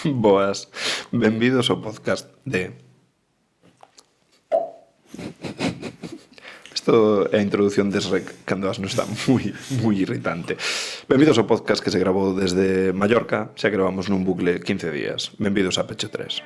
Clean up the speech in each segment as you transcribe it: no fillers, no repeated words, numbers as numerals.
Boas, benvidos ao podcast de... Isto é a introdución de Shrek cando asno está moi irritante. Benvidos ao podcast que se grabou desde Mallorca, xa gravamos nun bucle 15 días. Benvidos a Pecho 3.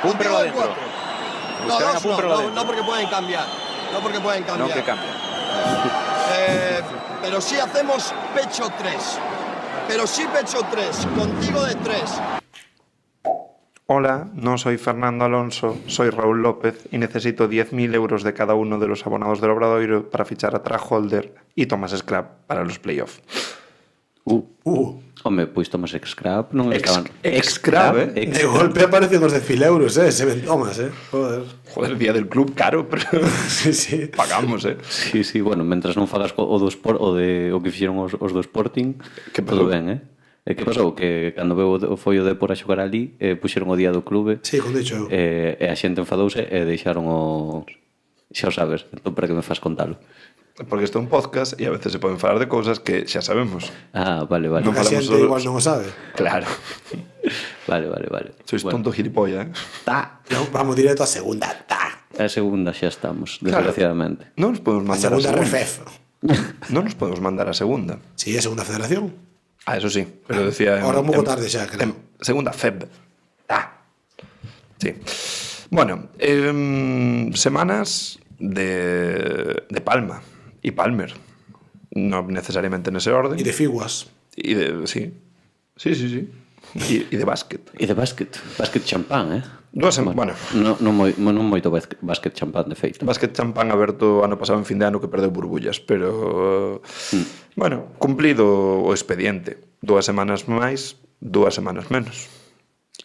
Cúmprelo adentro. No porque pueden cambiar. No que cambia. Pero sí hacemos pecho 3. Pero sí pecho 3. Contigo de 3. Hola, no soy Fernando Alonso, soy Raúl López y necesito 10.000 euros de cada uno de los abonados del Obradoiro para fichar a Traholder y Thomas Scrap para los playoffs. Home, pois Thomas Scrap non estaban... Scrap, De golpe aparecen os de 1.000 euros, se ven Thomas, Joder, día del club caro, pero Sí. pagamos, Sí, bueno, mentras non fagas o que fixeron os do Sporting, Que pasou? todo ben, que pasou? Que cando veo o foi o Depor a xogar ali, puxeron o día do clube, Sí, con dicho. e a xente enfadouse e deixaron o... Xa o sabes, entón para que me fas contalo? porque isto é un podcast e a veces se poden falar de cousas que xa sabemos. Ah, vale. Non A falamos xente solo- igual non o sabe. Claro. Vale. Sois tonto gilipolla, Ta! Non, vamos directo a segunda. A segunda xa estamos, desgraciadamente. Non nos podemos A mandar segunda a segunda. refef. Non nos podemos mandar a segunda. Sí, a segunda federación. Ah, eso sí, pero decía... Ahora un pouco tarde xa, creo. Segunda FEB. Sí. Bueno, semanas de Palma y Palmer. No necesariamente en ese orden. E de figuas. Y de... Sí. Y de básquet. E de básquet champán, Bueno, non moito básquet champán de feito. básquet champán aberto ano pasado en fin de ano que perdeu burbullas, pero bueno, cumplido o expediente. 2 semanas máis, 2 semanas menos.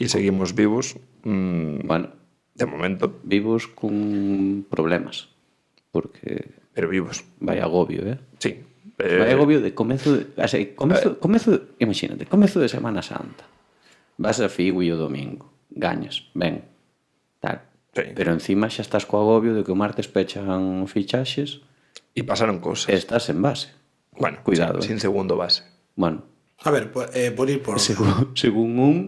E seguimos vivos, Bueno, de momento, vivos con problemas, porque pero vivos. vai agobio, Sí. Vai agobio de comezo imagínate, comezo de Semana Santa. Vas a Figo e o domingo, gañas, ben, tal. Sí. Pero encima xa estás co agobio de que o martes pechan fichaxes E pasaron e cosas. estás en base. Bueno, Cuidado, sin segundo base. Bueno, A ver, por ir por... según un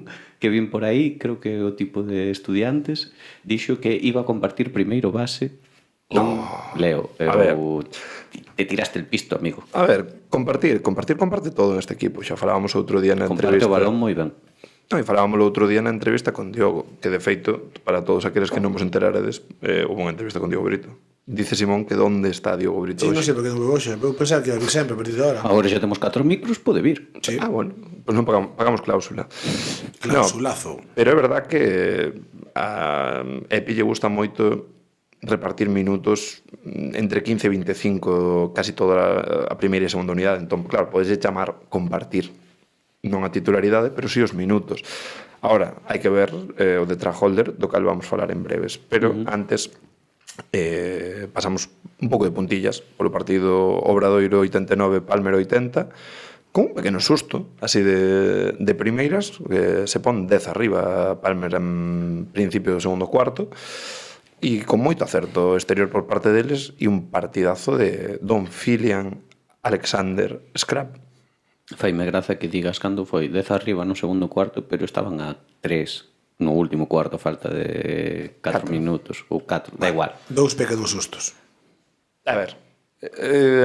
que vin por aí, creo que o tipo de estudiantes dixo que iba a compartir primeiro base con Leo. A ver. Te tiraste el pisto, amigo. A ver, comparte todo neste equipo. Xa falábamos outro día na Comparte entrevista. o balón moi ben. Non, e falábamos outro día na entrevista con Diogo, que de feito, para todos aqueles que non vos enteraredes, houve unha entrevista con Diogo Brito. Dice Simón que onde está Diogo Brito Sí, non hoxe. sei porque non veo hoxe. Eu pensaba que iba a vir sempre a partir de ahora. Agora xa temos 4 micros, pode vir. Sí. Ah, bueno, pois non pagamos cláusula. Clausulazo. No, pero é verdad que a Epi lle gusta moito repartir minutos entre 15 e 25 casi toda a primeira e segunda unidade. Entón, claro, podes chamar compartir, non a titularidade, pero sí os minutos. Ahora, hai que ver o de Traholder, do cal vamos falar en breves, pero antes pasamos un pouco de puntillas polo partido Obradoiro 89, Palmer 80, con un pequeno susto, así de primeiras, que se pon 10 arriba Palmer en principio do segundo cuarto, e con moito acerto exterior por parte deles e un partidazo de Don Filian Alexander Scrap. Faime graza que digas cando foi 10 arriba no segundo cuarto, pero estaban a 3 no último cuarto, falta de 4 minutos ou 4, da igual. 2 pequenos sustos. A ver,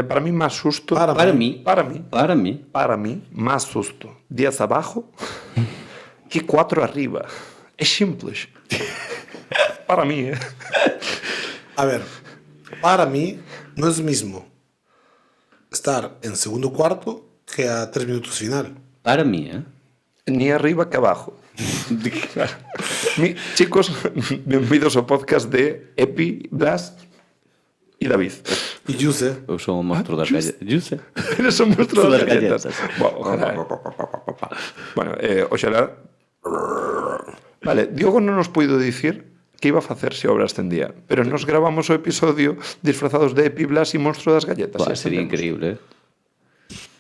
para mí más susto... Para mí, más susto 10 abajo que 4 arriba. É simples. Para mí, A ver, para mí no es mismo estar en segundo cuarto que a 3 minutos final. Para mí, Ni arriba que abajo. Chicos, bienvenidos ao podcast de Epi Blast E David. E Juse. Eu son o monstro das galletas. Juse. Eres un monstruo das Das galletas. galletas. Bueno, oxalá... Vale, Diogo non nos puido dicir que iba a facer se a obra ascendía, pero nos gravamos o episodio disfrazados de Epi, Blas e Monstro das Galletas. Buah, sería increíble,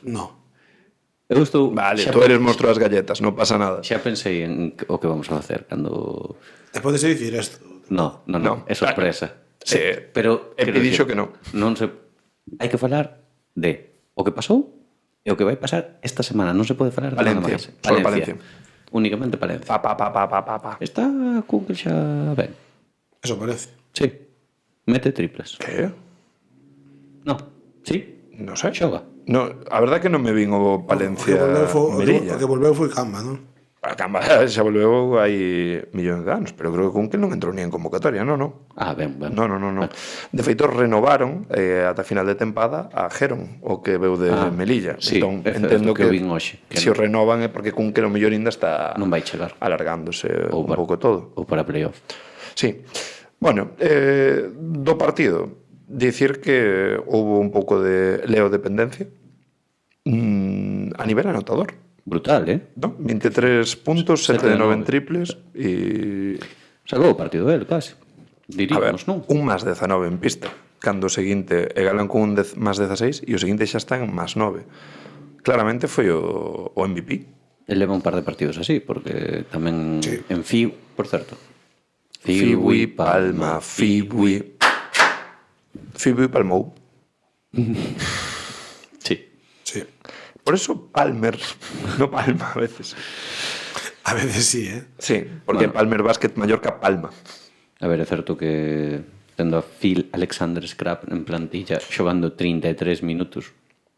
No. Eu estou... Vale, tú eres Monstro das Galletas, non pasa nada. Xa pensei en o que vamos a facer cando... E podes dicir isto. No, é sorpresa. Pero Epi quero dixo dicir, que non. Non se... Hai que falar de o que pasou e o que vai pasar esta semana. Non se pode falar de nada Valencia, máis. só Valencia. Únicamente Palencia. Pa. Está Google xa ben. Eso parece. Sí. Mete triples. Que? No. Sí. Non sei. Xoga. No, a verdade que non me vin o Valencia Melilla. O que volveu foi Camba, non? A Camba xa volveu hai millóns de anos, pero creo que Cunque non entrou ni en convocatoria, non. Ah, ben. No. De feito, renovaron ata final de tempada a Geron, o que veu de Melilla. sí, Entón, é certo entendo que que, o vin hoxe, que se o non. renovan é porque Cunque no mellor ainda está Non vai chegar. alargándose Ou un para- pouco todo. Ou para playoff. Sí. Bueno, do partido, dicir que houve un pouco de Leo dependencia a nivel anotador. Brutal, ¿No? 23 puntos, 7 de 9 en 9. triples e... Salvou o partido del, casi. A ver, Diríamos, non? un más 19 en pista. Cando o seguinte e galan con un más 16 e o seguinte xa está en más 9. Claramente foi o MVP. El leva un par de partidos así, porque tamén Sí. en FIU, por certo. Fiwi, Palma, Fiwi palmou. Sí. Sí. Por eso Palmer, no Palma a veces. A veces sí, ¿eh? Sí, porque Bueno. Palmer Basket Mallorca Palma. A ver, é certo que tendo a Phil Alexander Scrap en plantilla xogando 33 minutos,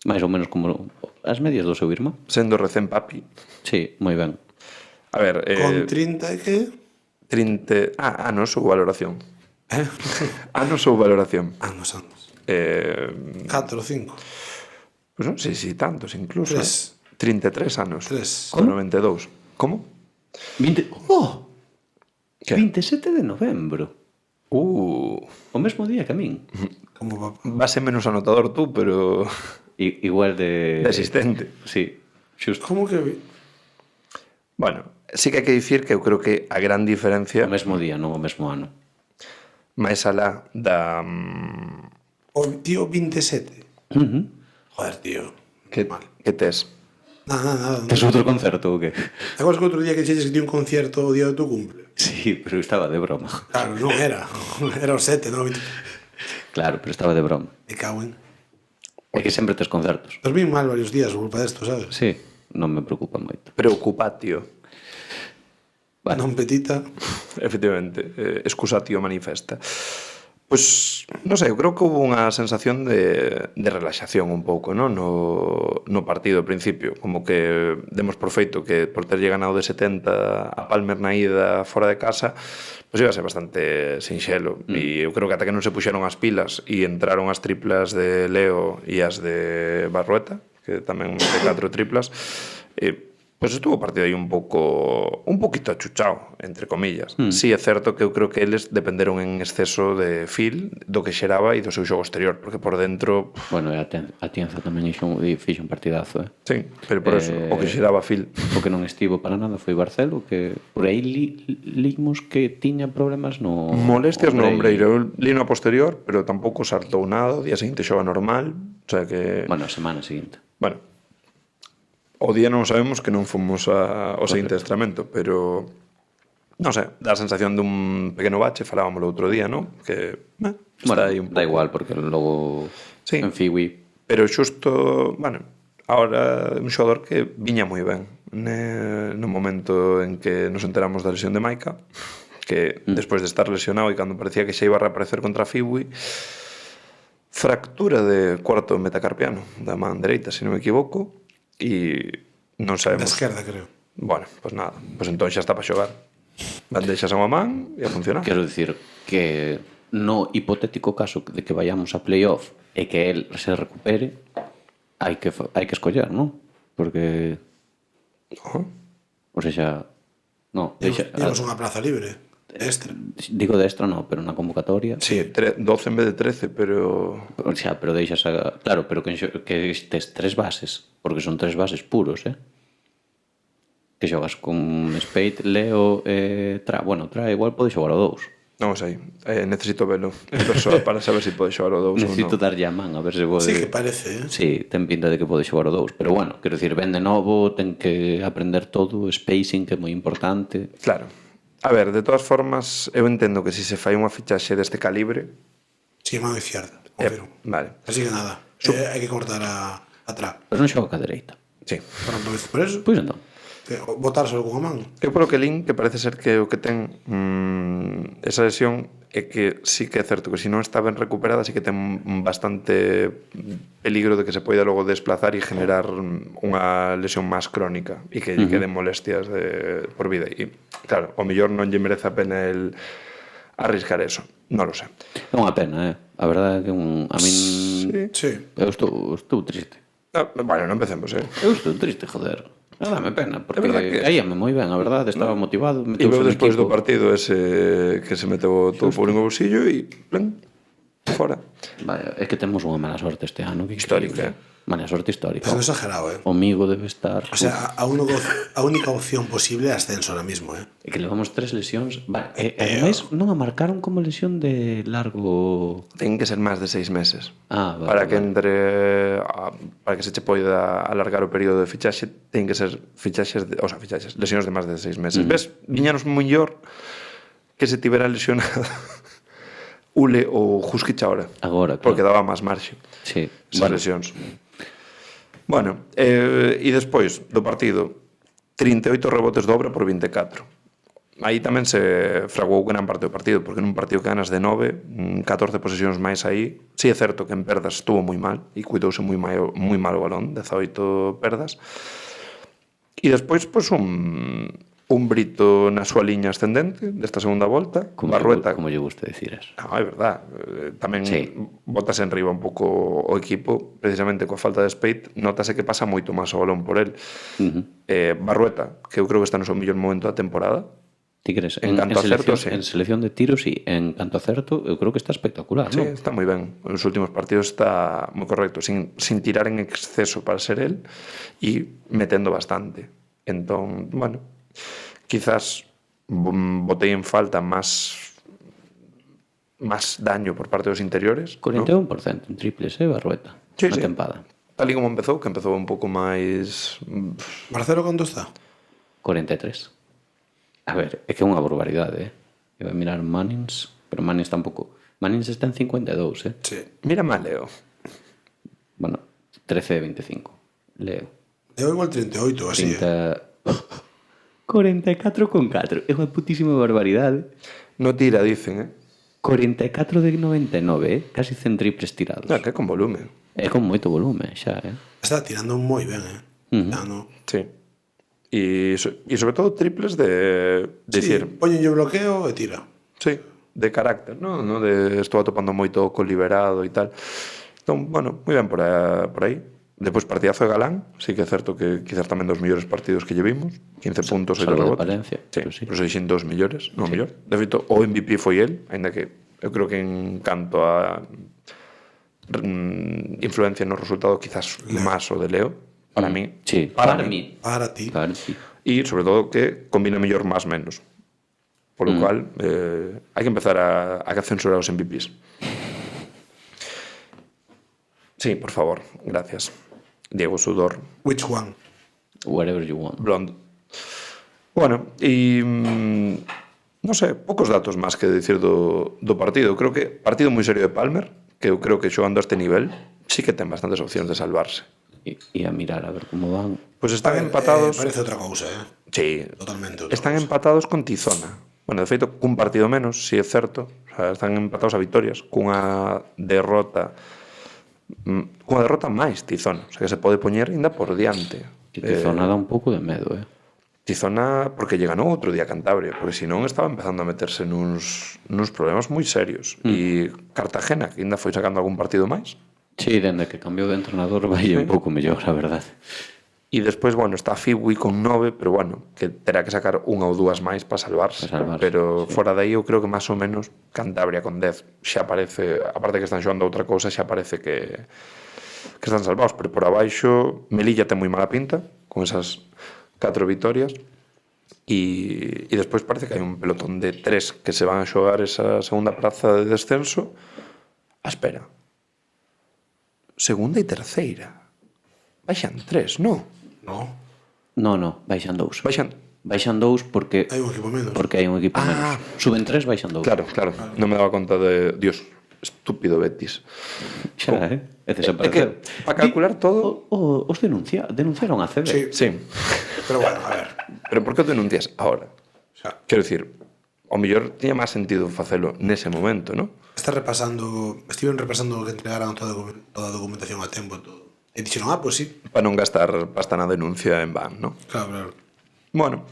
máis ou menos como as medias do seu irmán. Sendo recén papi. Sí, moi ben. A ver, Con 30 e que? 30... anos ou valoración. Eh? Anos ou valoración. Anos. 4 ou 5. Pues non sei se tantos incluso. Tres. 33 anos. Tres. Con 92. Como? 20... Oh! Que? 27 de novembro. O mesmo día que a min. Como papá. Vas ser menos anotador tú, pero Igual de... de asistente. Sí, xusto. Como que Bueno, sí que hai que dicir que eu creo que a gran diferencia O mesmo día, non o mesmo ano. máis alá da o tío 27. Joder, tío. que tes. Nada. Tes outro concerto ou que? ¿Te acuerdas que outro día que cheches que tiña un concierto o día do tu cumple? Sí, pero estaba de broma. Claro, non era. Era o 7, non? 20. Claro, pero estaba de broma. Me cago en. É que sempre tes concertos. Dormí mal varios días por culpa desto, sabes? Sí, non me preocupa moito. Preocupatio. Vale. Non petita. Efectivamente, excusatio manifesta. Pois, non sei, eu creo que houve unha sensación de relaxación un pouco, non? No partido ao principio, como que demos por feito que por terlle ganado de 70 a Palmer na ida fora de casa, pois iba a ser bastante sinxelo. E eu creo que ata que non se puxeron as pilas e entraron as triplas de Leo e as de Barrueta, que tamén de 4 triplas, pois estuvo o partido aí un poquito achuchado, entre comillas. Sí, é certo que eu creo que eles dependeron en exceso de Phil, do que xeraba e do seu xogo exterior, porque por dentro... Bueno, e a Tienza tamén fixo un partidazo, Sí, pero por eso, o que xeraba Phil. O que non estivo para nada foi Barcelo, que por aí limos que tiña problemas no... Molestias no ombreiro. ombreiro. Eu li no posterior, pero tampouco saltou nada. O día seguinte xoga normal. O sea que... Bueno, a semana seguinte. Bueno, o día non sabemos que non fomos ao seguinte adestramento, pero non sei, dá a sensación dun pequeno bache, falábamos o outro día, non? Que está Bueno, aí un pouco. da igual, porque logo Sí. en Fiwi... Pero xusto, bueno, ahora un xogador que viña moi ben no momento en que nos enteramos da lesión de Maika, que despois de estar lesionado e cando parecía que xa iba a reaparecer contra Fiwi, fractura de cuarto metacarpiano da man dereita, se non me equivoco, e non Da sabemos. esquerda, creo. Bueno, pues nada, pues entón xa está para xogar. Bandeixas a unha man e a funcionar. Quero dicir que no hipotético caso de que vayamos a playoff e que el se recupere, hai que escoller, non? Porque... No. O sea, no, Temos unha plaza libre. Extra. Digo de extra no, pero na convocatoria. Sí, 12 en vez de 13, pero... O sea, pero deixas a... Claro, pero que tes 3 bases, porque son 3 bases puros, que xogas con Spade, Leo e Tra. Bueno, Tra igual pode xogar o 2. Non sei, necesito velo en persoa para saber se pode xogar o 2 ou Necesito non. darlle a man a ver se pode... Sí que parece, Sí, ten pinta de que pode xogar o 2, pero bueno, quero dicir, ven de novo, ten que aprender todo, spacing que é moi importante. Claro. A ver, de todas formas, eu entendo que se fai unha fichaxe deste calibre... Sí, mano izquierda, confirmo. Vale, Así que nada, hai que cortar atrás. Pero non xoga ca dereita. sí. Por eso, Pois entón. botárselo con a man. Eu polo que lin, que parece ser que o que ten esa lesión é que sí que é certo que se non está ben recuperada sí que ten bastante peligro de que se poida logo desplazar e generar unha lesión máis crónica e que lle queden molestias por vida e claro, o mellor non lle merece a pena el arriscar eso, non lo sé. É unha pena, A verdade é que a min... Sí. Eu estou triste. Bueno, non empecemos, Eu estou triste, joder. Dame pena, porque verdad que- caíame moi ben, a verdade, estaba motivado. E veo meteuse no despois do equipo. partido ese que se meteu todo por un bolsillo e plan, fora. Vaya, é que temos unha mala sorte este ano. Que Histórica, Mala sorte histórica. Pero exagerado, O Migo debe estar... O sea, a única opción posible é ascenso ahora mismo, É que levamos 3 lesións. Vale, ademais, non a marcaron como lesión de largo... Ten que ser máis de 6 meses. Vale, Para que vale. entre para que se che poida alargar o período de fichaxe, ten que ser fichaxes, lesións de máis de 6 meses. Ves, viñanos mellor que se tivera lesionado Ule ou Huskic ahora. Agora, claro. Porque daba máis marxe. Sí, Esas bueno, lesións. Bueno, e despois do partido 38 rebotes de obra por 24. Aí tamén se fraguou gran parte do partido, porque nun partido que ganas de 9, 14 posesións máis aí. Si é certo que en perdas estuvo moi mal e cuidouse moi mal o balón, 18 perdas. E despois, pois, un Brito na súa liña ascendente desta segunda volta, Barrueta. Como lle gusta decir eso. No, é verdad. Tamén Sí. botas en riba un pouco o equipo, precisamente coa falta de Spade, notase que pasa moito máis o balón por el. Barrueta, que eu creo que está no seu mellor momento da temporada. Ti crees? En canto a certo, sí. En selección de tiros, sí. En canto a certo, eu creo que está espectacular, Sí, non? está moi ben. Nos últimos partidos está moi correcto, sin tirar en exceso para ser el e metendo bastante. Entón, bueno, quizás botei en falta máis daño por parte dos interiores, 41% en triples, Barrueta. Sí, Na sí. tempada. Tal e como empezou, que empezou un pouco máis... Marcelo, ¿cuánto está? 43. A ver, é que é unha barbaridade, Eu vou mirar Mannings, pero Mannings tampouco. Mannings está en 52, Sí. Mira mal, Leo. Bueno, 13 de 25. Leo. Eu igual 38, así, 44,4. É unha putísima barbaridade. No tira, dicen, 44 de 99, Casi 100 triples tirados. Que con volumen. É con moito volume xa, Está tirando moi ben, Ya, no. Sí. E sobre todo triples de Sí, decir, poñen yo bloqueo e tira. sí, de carácter, ¿no? De estou atopando moito co liberado e tal. Entón, bueno, moi ben por aí. Depois partidazo de Galán, sí que é certo que quizás tamén dos mellores partidos que lle vimos, 15 puntos e 2 salvo de rebotes. Palencia, Sí, pero sí. pero seixen dos mellores, non mellor. De feito, o MVP foi el, aínda que eu creo que en canto a influencia no resultado quizás máis o de Leo, para mí. Sí, para mí. Para ti. Para ti. E sobre todo que combina mellor máis menos. Por lo cual, hai que empezar a censurar os MVPs. Sí, por favor, gracias. Diego Sudor, Which one? Whatever you want. Blond. Bueno, e non sei, poucos datos máis que dicir do partido. Creo que partido moi serio de Palmer, que eu creo que xogando a este nivel sí que ten bastantes opcións de salvarse. E a mirar a ver como van. Pois están empatados. Parece outra cousa, Sí, Totalmente outra están cousa. empatados con Tizona. Bueno, de feito, cun partido menos, si é certo. O sea, están empatados a victorias, cunha derrota máis Tizona. O sea, que se pode poñer ainda por diante. Que Tizona dá un pouco de medo, Tizona, porque lle ganou outro día a Cantabria, porque senón estaba empezando a meterse nuns problemas moi serios. E Cartagena, que ainda foi sacando algún partido máis. Sí, dende que cambiou de entrenador vai un pouco mellor, a verdade. E despois, bueno, está Fibui con 9, pero bueno, que terá que sacar unha ou dúas máis para salvarse. Pero sí. fora daí eu creo que máis ou menos Cantabria con 10 xa parece, aparte que están xogando outra cousa, xa parece que están salvados, pero por abaixo Melilla ten moi mala pinta con esas 4 vitorias e despois parece que hai un pelotón de 3 que se van a xogar esa segunda praza de descenso á espera. Segunda e terceira. Baixan 3, non? No. No, baixan 2. Baixan 2 porque Hai un equipo menos. porque hai un equipo menos. Suben 3, baixan 2. Claro, non me daba conta de... Dios, estúpido Betis. Xa, É E desapareceu. que, para calcular todo... Os denunciaron a CB. Sí. Sí, Pero bueno, a ver. pero por que o denuncias ahora? O sea, Quero dicir, o mellor tiña máis sentido facelo nese momento, non? estiven repasando que entregaran toda a documentación a tempo e todo. E dixeron, pues sí. Para non gastar pasta na denuncia en van, non? Claro. Bueno,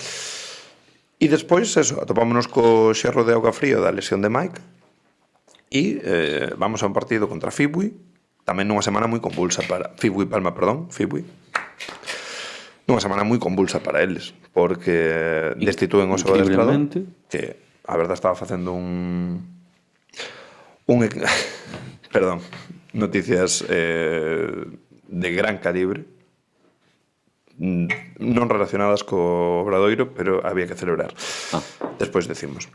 e despois, eso, atopámonos co xerro de auga frío da lesión de Mike e vamos a un partido contra Fibui, tamén nunha semana moi convulsa para... Fibui Palma, perdón, Fibui. Nunha semana moi convulsa para eles, porque destituen o seu adestrador, que a verdade estaba facendo perdón, noticias de gran calibre, non relacionadas co Obradoiro, pero había que celebrar. Despois decimos.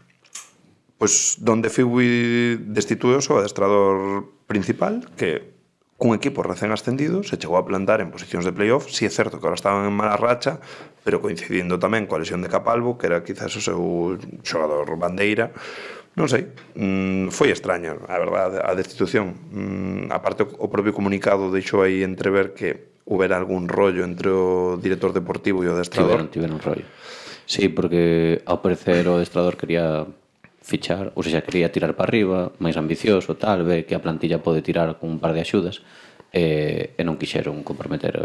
Pois donde Fibui destitue o seu adestrador principal, que cun equipo recén ascendido se chegou a plantar en posicións de playoff. Si é certo que ahora estaban en mala racha, pero coincidindo tamén coa lesión de Capalvo, que era quizás o seu xogador bandeira. Non sei, foi extraño, a verdade, a destitución. Aparte, o propio comunicado deixou aí entrever que houbera algún rollo entre o director deportivo e o adestrador. Tiveron rollo. Sí, porque ao parecer o adestrador quería fichar, ou seja, quería tirar para arriba, máis ambicioso, tal, ve que a plantilla pode tirar con un par de axudas, e non quixeron comprometer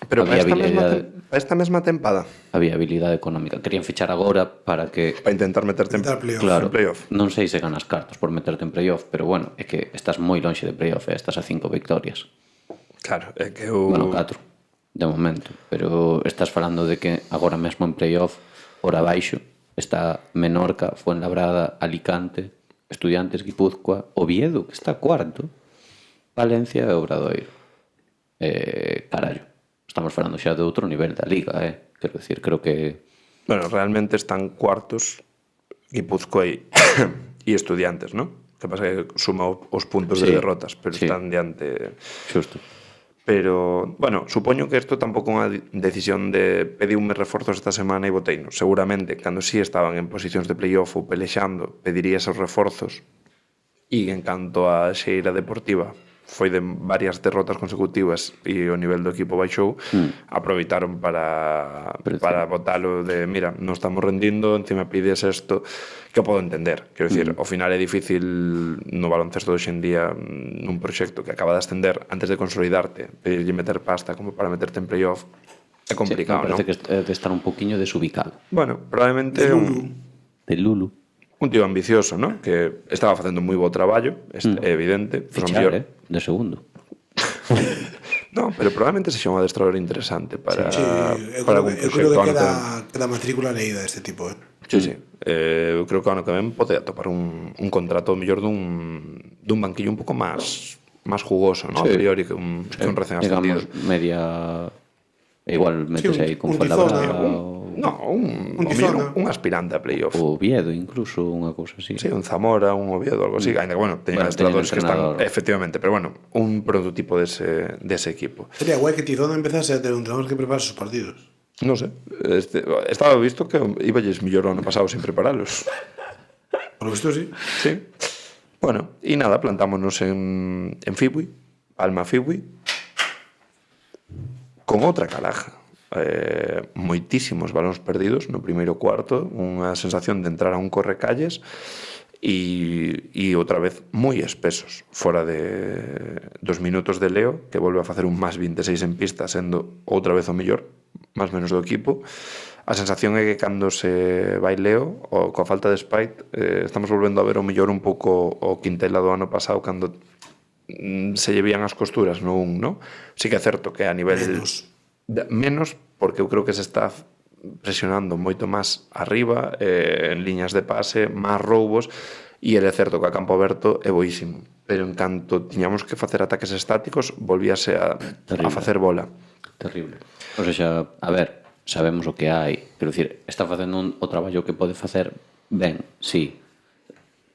Pero para esta mesma tempada, a viabilidade económica. Querían fichar agora para que... para intentar meterte en Claro, playoff. Non sei se ganas cartos por meterte en playoff, pero bueno, é que estás moi lonxe de playoff, estás a 5 victorias. Claro, é que eu... Bueno, 4, de momento. Pero estás falando de que agora mesmo en playoff, por abaixo, está Menorca, Fuenlabrada, Alicante, Estudiantes, Guipúzcoa, Oviedo, que está cuarto, Valencia e Obradoiro. Carallo, estamos falando xa de outro nivel da liga, quero dicir, creo que... Bueno, realmente están cuartos Guipúzcoa e Estudiantes, ¿no? Que pasa que suma os puntos de derrotas, pero están diante... Xusto. Pero, bueno, supoño que isto tampouco é unha decisión de pediume reforzos esta semana e boteino. Seguramente, cando sí estaban en posicións de playoff ou pelexando, pediría esos reforzos. E en canto a xeira deportiva, foi de varias derrotas consecutivas e o nivel do equipo baixou, aproveitaron para botalo de, mira, non estamos rendindo, encima pides isto, que o podo entender. Quero dicir, ao final é difícil no baloncesto de hoxendía, nun proxecto que acaba de ascender, antes de consolidarte, pedirlle meter pasta como para meterte en playoff, é complicado, parece non? que é de estar un poquinho desubicado. Bueno, probablemente De Lulu. un tío ambicioso, ¿no? Que estaba facendo moi bo traballo, é evidente. Fichar, de segundo. No, pero probablemente sexa un adestrador interesante para algún eu creo proxecto. que queda matrícula leída deste tipo, Sí. Eu creo que ano que ven pode atopar un contrato mellor dun banquillo un pouco máis jugoso, ¿no? A priori que un recén ascendido. Digamos, media... Igual metes aí con Fuenlabrada un aspirante a playoff. o Oviedo, incluso, unha cousa así. Sí, un Zamora, un Oviedo, algo así. Ainda que, bueno, teñen adestradores que están... Efectivamente, pero bueno, un prototipo dese equipo. Sería guai que Tizona empezase a ter un entrenador que prepara os partidos. Non sé. Estaba visto que iballes mellor o ano pasado sin preparalos. Por lo visto, sí. Sí. Bueno, e nada, plantámonos en Fibui, Palma Fibui, con outra calaja. Moitísimos balóns perdidos no primeiro cuarto, unha sensación de entrar a un correcalles e outra vez moi espesos fora dos minutos de Leo, que volve a facer un máis 26 en pista, sendo outra vez o mellor, máis menos do equipo. A sensación é que cando se vai Leo, coa falta de Spite, estamos volvendo a ver o mellor un pouco o Quintela do ano pasado, cando se lle vían as costuras no un, ¿no? Sí que é certo que a nivel... Menos porque eu creo que se está presionando moito máis arriba, en liñas de pase, máis roubos, e ele é certo que a campo aberto é boísimo, pero en canto tiñamos que facer ataques estáticos, volvíase a facer bola. Terrible. O sea, a ver, sabemos o que hai. Quero dicir, está facendo o traballo que pode facer ben, sí.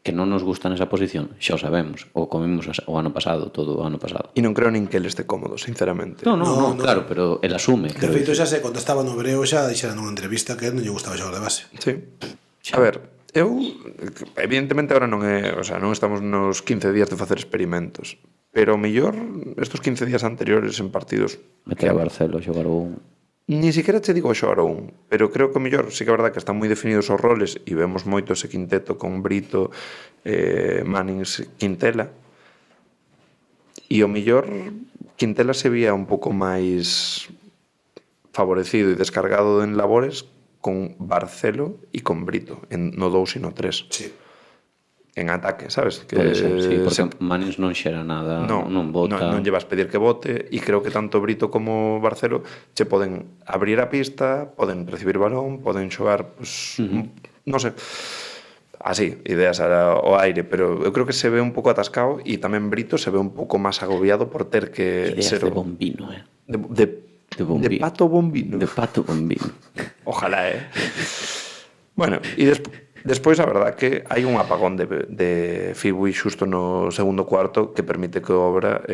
Que non nos gusta nesa posición, xa o sabemos. O comimos o ano pasado, todo o ano pasado. E non creo nin que ele este cómodo, sinceramente. No, claro, pero el asume. De feito, xa sei, cando estaba no Breo xa dixera nunha entrevista que non lle gustaba xogar de base. Sí. A ver, eu evidentemente agora non é, o sea, non estamos nos 15 días de facer experimentos, pero o mellor estos 15 días anteriores en partidos Meter a Barcelo, xogar un... ni siquiera te digo xogar un, pero creo que o mellor sí que é verdad que están moi definidos os roles e vemos moito ese quinteto con Brito, Mannings, Quintela, e o mellor Quintela se vía un pouco máis favorecido e descargado en labores con Barcelo e con Brito, no 2 e no 3. Sí. En ataque, sabes? Que Pode ser, sí, porque Mannings non xera nada, non bota. Non llevas pedir que bote, e creo que tanto Brito como Barcelo che poden abrir a pista, poden recibir balón, poden xogar, pues, non sei, así, ideas ao aire, pero eu creo que se ve un pouco atascado, e tamén Brito se ve un pouco máis agobiado por ter que Ideas ser de bombino, de bombino. pato bombino. De pato bombino. Ojalá, Bueno, e despois a verdad que hai un apagón de Fibui xusto no segundo cuarto que permite que o Obra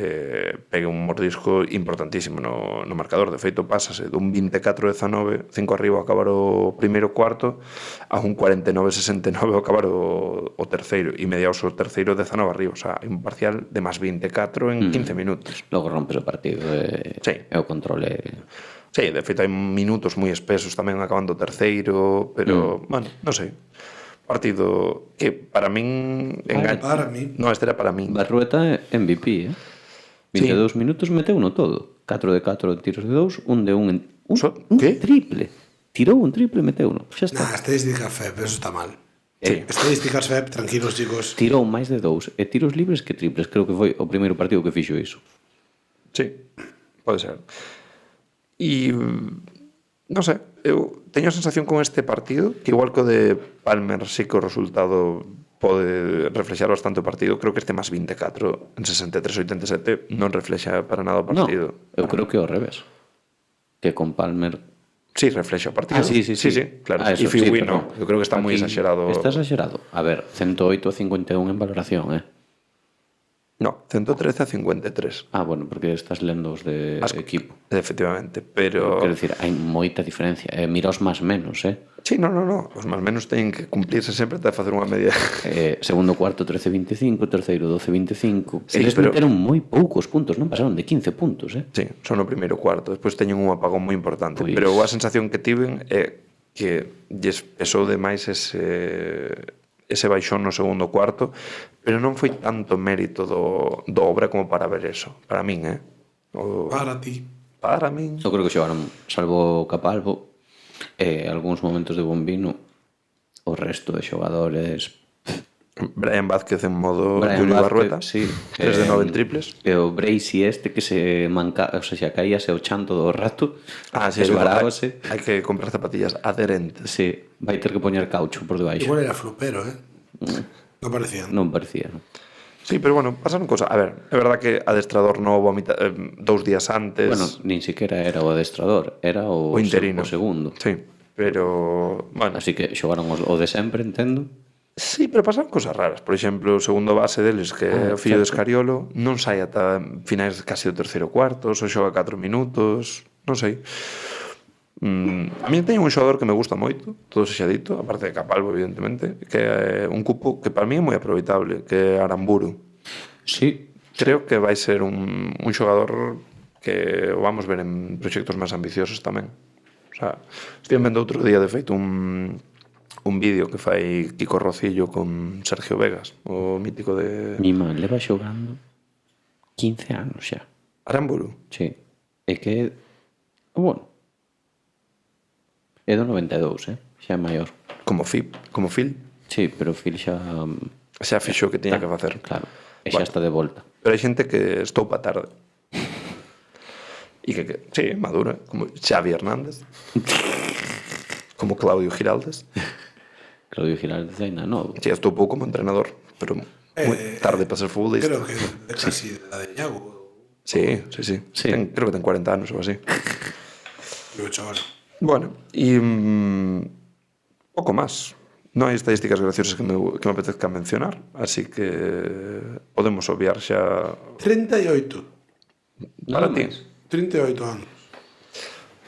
pegue un mordisco importantísimo no marcador. De feito, pásase dun 24-19, 5 arriba ao acabar o primeiro cuarto, a un 49-69 ao acabar o terceiro, e mediaos o terceiro 19 arriba. O sea, hai un parcial de máis 24 en 15 minutos. Logo rompes o partido Sí. e o controle... Sí, de feito hai minutos moi espesos tamén acabando o terceiro, pero, bueno, non sei. Partido que para min Para mí. No, este era para min. Barrueta é MVP, 22 minutos meteu no todo. 4 de 4 tiros de 2, un de 1 un ¿Qué? triple. Tirou un triple e meteu no. Xa está. Nah, estadísticas FEP, eso está mal. Sí. Estadísticas FEP, tranquilos, chicos. Tirou máis de 2 e tiros libres que triples. Creo que foi o primeiro partido que fixo iso. Sí, pode ser. E non sei, eu teño a sensación con este partido que igual que o de Palmer sí que o resultado pode reflexar bastante o partido. Creo que este máis 24 en 63-87 non reflexa para nada o partido. Eu creo que é ao revés. Que con Palmer... Sí, reflexa o partido. Sí, claro. Eso, E Fibui sí, non. Eu creo que está moi aquí exagerado. Está exagerado. A ver, 108-51 en valoración, No, 113-53. Ah, bueno, porque estás lendo os de equipo. Efectivamente, pero... Quero dicir, hai moita diferencia. Mira os máis menos, Sí, no. Os máis menos teñen que cumplirse sempre até facer unha media. Segundo cuarto 13-25, terceiro 12-25. Sí, Eles pero... meteron moi poucos puntos, non pasaron de 15 puntos, Sí, son o primeiro cuarto. Despois teñen un apagón moi importante. Pois... Pero a sensación que tiven é que lles pesou demais ese baixón no segundo cuarto, pero non foi tanto mérito do Obra como para ver eso. Para min, Para ti. Para min. Eu creo que xogaron, salvo Capalvo, algúns momentos de bombino, o resto de xogadores... Brian Vázquez en modo Brian Julio Vázquez, Barrueta, sí, 3 de 9 en triples. E o Bracy este que se manca, o sea, caíase o chanto do rato, Sí, esvarábase. hai que comprar zapatillas adherentes. Sí, vai ter que poñer caucho por debaixo. Igual era flopero, No parecía. Non parecía, non? Sí, pero bueno, pasaron cosas. A ver, é verdad que adestrador novo a 2 días antes. Bueno, nin siquiera era o adestrador, era o interino. O segundo. Sí, pero bueno. Así que xogaron o de sempre, entendo. Sí, pero pasaron cosas raras. Por exemplo, o segundo base deles, que é o fillo de Escariolo, non sai ata finais casi do terceiro cuarto, só xoga 4 minutos, non sei. A mí teño un xogador que me gusta moito, todo se xa dito, aparte de Capalvo, evidentemente, que é un cupo que para mí é moi aproveitable, que é Aramburu. Sí. Creo que vai ser un xogador que o vamos ver en proxectos máis ambiciosos tamén. O sea, estive vendo outro día, de feito, un vídeo que fai Kiko Rocillo con Sergio Vegas, o mítico de... Mi man leva xogando 15 anos xa. Aramburu? Sí. É que, bueno, é do 92, xa é maior. Como Phil? Sí, pero Phil xa... Xa fixo o que tiña que facer. Claro, e xa está de volta. Pero hai xente que estoupa tarde. E sí, madura, como Xavi Hernández, como Claudio Giraldes. Claudio Giraldes ainda novo. Sí, estuvo como entrenador, pero moi tarde para ser futbolista. Creo que de casi la de Iago. Sí. Sí. Creo que ten 40 anos ou así. Yo, chaval. Bueno, e pouco máis. Non hai estadísticas graciosas que me apetezca mencionar, así que podemos obviar xa 38. para Nada ti. máis. 38 anos.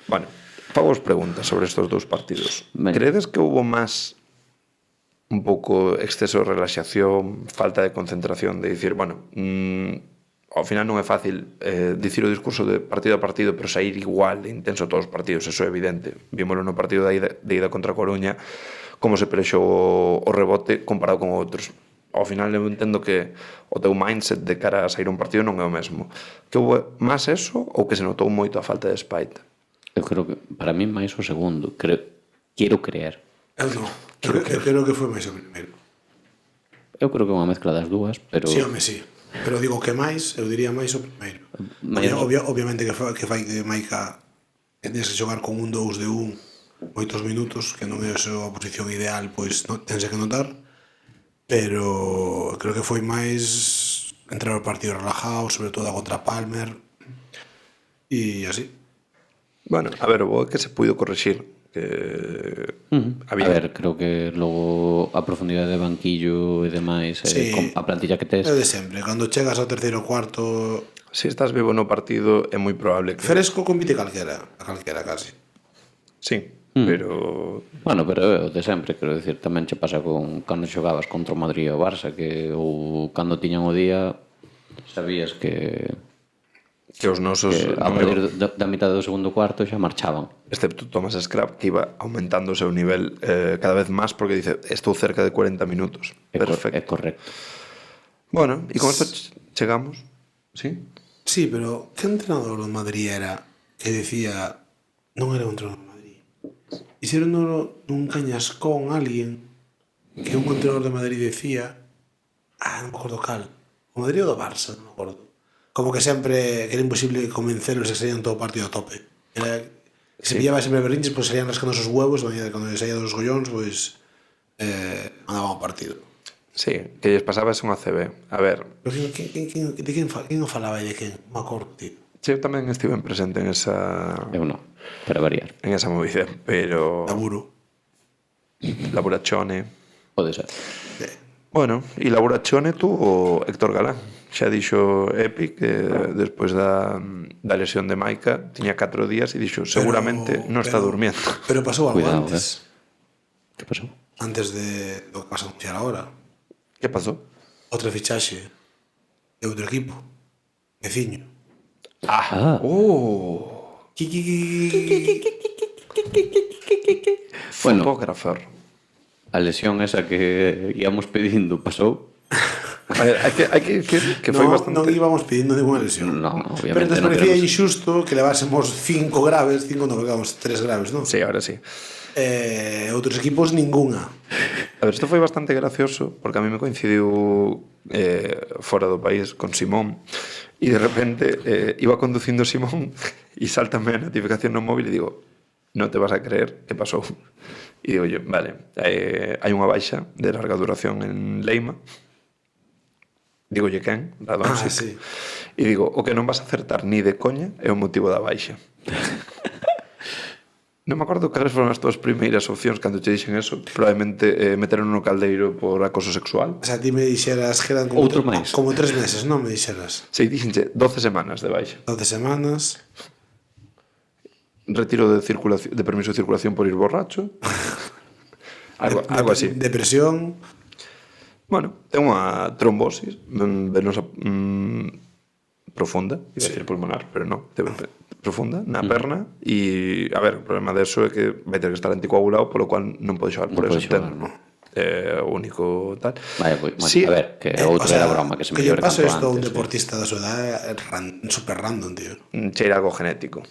Bueno, fago vos preguntas sobre estos dous partidos. Venga. Credes que houve máis un pouco exceso de relaxación, falta de concentración, de dicir, bueno, ao final non é fácil dicir o discurso de partido a partido, pero sair igual de intenso todos os partidos, eso é evidente. Vímoslo no partido de ida contra a Coruña, como se prexou o rebote comparado con outros. Ao final eu entendo que o teu mindset de cara a sair un partido non é o mesmo. Que houve máis eso ou que se notou moito a falta de spite? Eu creo que para mí máis o segundo. Quero creer. Eu non. Creo que foi máis o primeiro. Eu creo que é unha mezcla das dúas, pero Sí, home, sí. Pero digo que máis, eu diría máis o primeiro. Obviamente que fai que Maica tens que xogar con un 2 de 1 moitos minutos, que non é a súa posición ideal, pois tense que notar. Pero creo que foi máis entrar ao partido relajado, sobre todo contra Palmer. E así. Bueno, a ver, o bo é que se puido corrixir. Que a ver, creo que logo a profundidade de banquillo e demais, Sí. A plantilla que tes, É de sempre. Cando chegas ao terceiro ou cuarto, se estás vivo no partido é moi probable que... fresco compite calquera, a calquera casi. Sí, pero... bueno, pero é o de sempre, quero dicir, tamén che pasa con cando xogabas contra o Madrid ou o Barça, que ou cando tiñan o día sabías que os nosos... a partir da mitad do segundo cuarto xa marchaban. Excepto Thomas Scrap, que iba aumentando o seu nivel cada vez máis, porque dice, estou cerca de 40 minutos. Perfecto. É correcto. Bueno, e con esto chegamos, ¿sí? Sí, pero que entrenador do Madrid era que decía non era un entrenador do Madrid? Hicieron nun cañascón alguén que un entrenador de Madrid decía non me acordo cal, o Madrid ou do Barça, non me acordo, como que sempre que era imposible convencerlos que salían todo o partido a tope, era que se pillaba sempre berrinches, pois salían rascando os huevos, cando salían dos gollóns, pois andaban ao partido. Sí, que lles pasaba es unha CB. A ver, Pero de quen o falaba e de quen? Non me acordo, tío. eu tamén estive presente en esa para variar. movida, pero... Laburo. Laburachone. Pode ser. Bueno, e Laburachone tuvo Héctor Galán. Xa dixo Epi que despois da lesión de Maica tiña 4 días e dixo seguramente non está durmiendo. Pero pasou algo Cuidado, antes. Que pasou? Antes de lo que vas a anunciar ahora. Que pasou? Outra fichaxe de outro equipo. Veciño. Bueno. Fotógrafar. A lesión esa que íamos pedindo pasou. A ver, hai que dicir que foi bastante... Non íbamos pedindo ninguna lesión. No, Pero obviamente nos non parecía queremos. injusto que levásemos 5 graves, 5 non, porque 3 graves, non? Sí, ahora sí. Outros equipos ninguna. A ver, isto foi bastante gracioso porque a mí me coincidiu fora do país con Simón e de repente iba conducindo Simón e saltame a notificación no móvil e digo, non te vas a creer que pasou. E digo, vale, hai unha baixa de larga duración en Leima. Digo, quen? Radonsic. Sí. E digo, o que non vas a acertar ni de coña é o motivo da baixa. Non me acordo cales foron as túas primeiras opcións cando te dixen eso. Probablemente meteron no caldeiro por acoso sexual. O sea, ti me dixeras que eran Outro máis. como 3 meses, non me dixeras? Se dixenche 12 semanas de baixa. 12 semanas. Retiro de permiso de circulación por ir borracho. algo así. Depresión. Bueno, ten unha trombosis venosa profunda, iba a decir pulmonar, pero non, profunda, na perna, e, a ver, o problema deso é que vai ter que estar anticoagulado, polo cual non pode xogar por Non eso. pode xogar, Ten, o único tal. Vaya, pues, Sí, a ver, que outra era broma que se me lle llore pasa canto isto a un antes. deportista da súa edade super random, tío. cheira algo genético.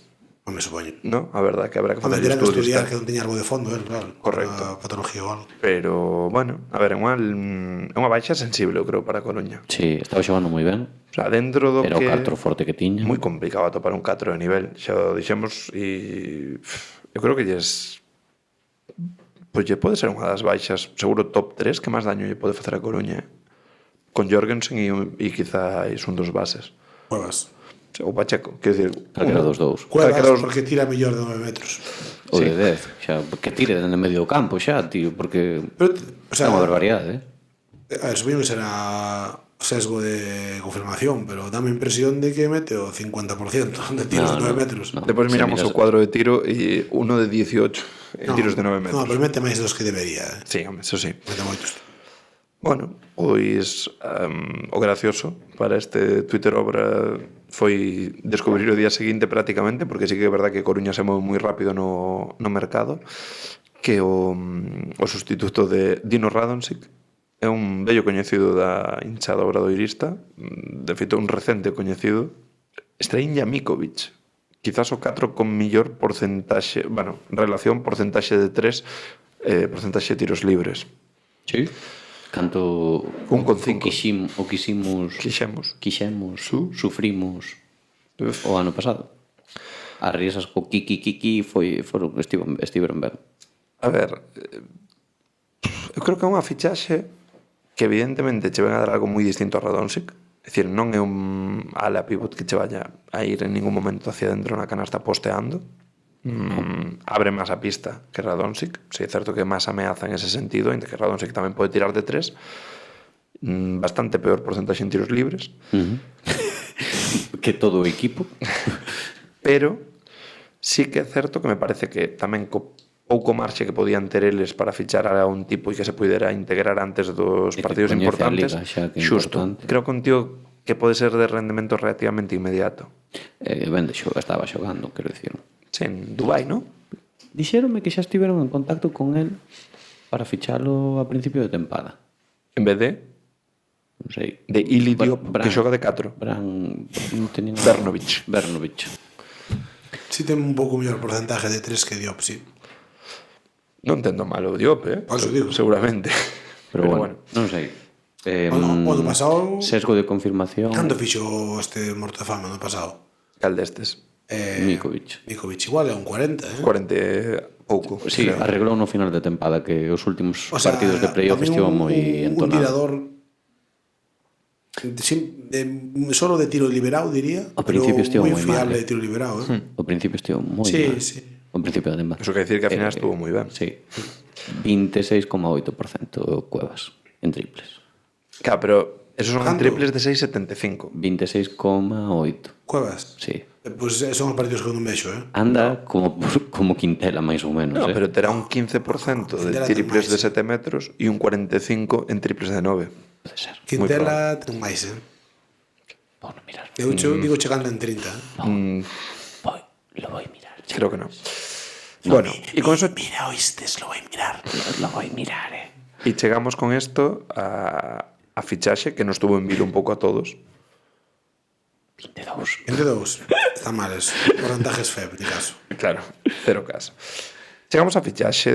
Non me supoño. No, a verdade que habrá que Home, facer terá que estudios. estudiar tal. que non teña algo de fondo, claro. Correcto. A patología ou algo. Pero, bueno, a ver, é unha baixa sensible, eu creo, para a Coruña. Sí, estaba xogando moi ben. O sea, dentro do Era o que... 4 forte que tiña. Moi complicado atopar un 4 de nivel, xa o dixemos, e eu creo que pois lle pode ser unha das baixas, seguro top 3 que máis daño lle pode facer a Coruña, con Jorgensen e quizáis un dos bases. Cuevas. O Pacheco, quero dicir, Calquera dos dous. Cuevas, Calquera dos- porque tira mellor de 9 metros. O de 10. Xa, que tire dende medio do campo xa, tío, porque Pero, o é sea, unha barbaridade, a ver, supoño que será sesgo de confirmación, pero dame impresión de que mete o 50% de tiros de 9 metros. no. Depois Se miramos miras- o cuadro de tiro e uno de 18 en tiros de 9 metros. No, pero mete máis dos que debería. Sí, home, eso sí. Mete moitos. Bueno, pois o gracioso para este Twitter obra foi descubrir o día seguinte prácticamente, porque sí que é verdad que Coruña se move moi rápido no mercado, que o sustituto de Dino Radonjic é un bello coñecido da hinchada obradoirista, de feito un recente coñecido, Strahinja Mikovic, quizás o 4 con millor porcentaxe, bueno, relación porcentaxe de 3, porcentaxe de tiros libres. Sí. Canto Un con cinco. Quixemos sufrimos Uf. o ano pasado. As risas co kiki estiveron ben. A ver, eu creo que é unha fichaxe que evidentemente che ven a dar algo moi distinto a Radonjic. É dicir, non é un ala pivot que che vaya a ir en ningún momento hacia dentro na canasta posteando. Abre máis a pista que Radonjic. Si é certo que máis ameaza en ese sentido, ainda que Radonjic tamén pode tirar de 3. Bastante peor porcentaxe en tiros libres. Que todo o equipo. Pero sí que é certo que me parece que tamén co pouco marxe que podían ter eles para fichar a un tipo e que se pudera integrar antes dos E que partidos coñece a importantes, Liga xa, que é xusto, importante. creo que un tío que pode ser de rendemento relativamente inmediato. Ben de xoga, estaba xogando, quero dicir. Sí, en Dubai, ¿no? Dixéronme que xa estiveron en contacto con el para fichalo a principio de tempada. En vez de Non sei. Ili Diop, Bran- que xoga de 4. non tenía Bernovic. Si ten un pouco mellor porcentaje de 3 que Diop, sí. Non entendo mal o Diop, Por eso digo. seguramente. Pero bueno, non sei. O ano pasado... Sesgo de confirmación. Canto fixo este morto de fama no pasado? Cal destes? Mikovic. Mikovic igual é un 40, 40 pouco. Sí, creo. arreglou no final de tempada que os últimos O sea, partidos de playoff a mí estivo moi un entonado. tirador solo de tiro liberado, diría. Ao principio estivo moi moi fiable mal, de tiro liberado, Ao principio estivo moi Sí, mal. sí. Ao principio da tempada. Eso quer decir que ao final estuvo moi ben. Sí. 26,8% Cuevas en triples. Claro, pero esos son en Canto? triples de 6,75. 26,8. Cuevas. Sí. Pois son os partidos que eu non vexo, Anda como Quintela, máis ou menos. No, pero terá un 15% de Quintela triples ten de 7 metros e un 45 en triples de 9. Pode ser. Quintela ten máis, Vou mirar. Eu digo chegando en 30. Lo voy a mirar. Creo que no. Bueno, y con eso Mira, oístes, lo voy a mirar. Lo voy a mirar, y chegamos con esto a fichaxe que nos tuvo en vilo un pouco a todos. 22. 22. Está mal eso. Porcentajes FEB, de caso. Claro, cero caso. Chegamos a fichaxe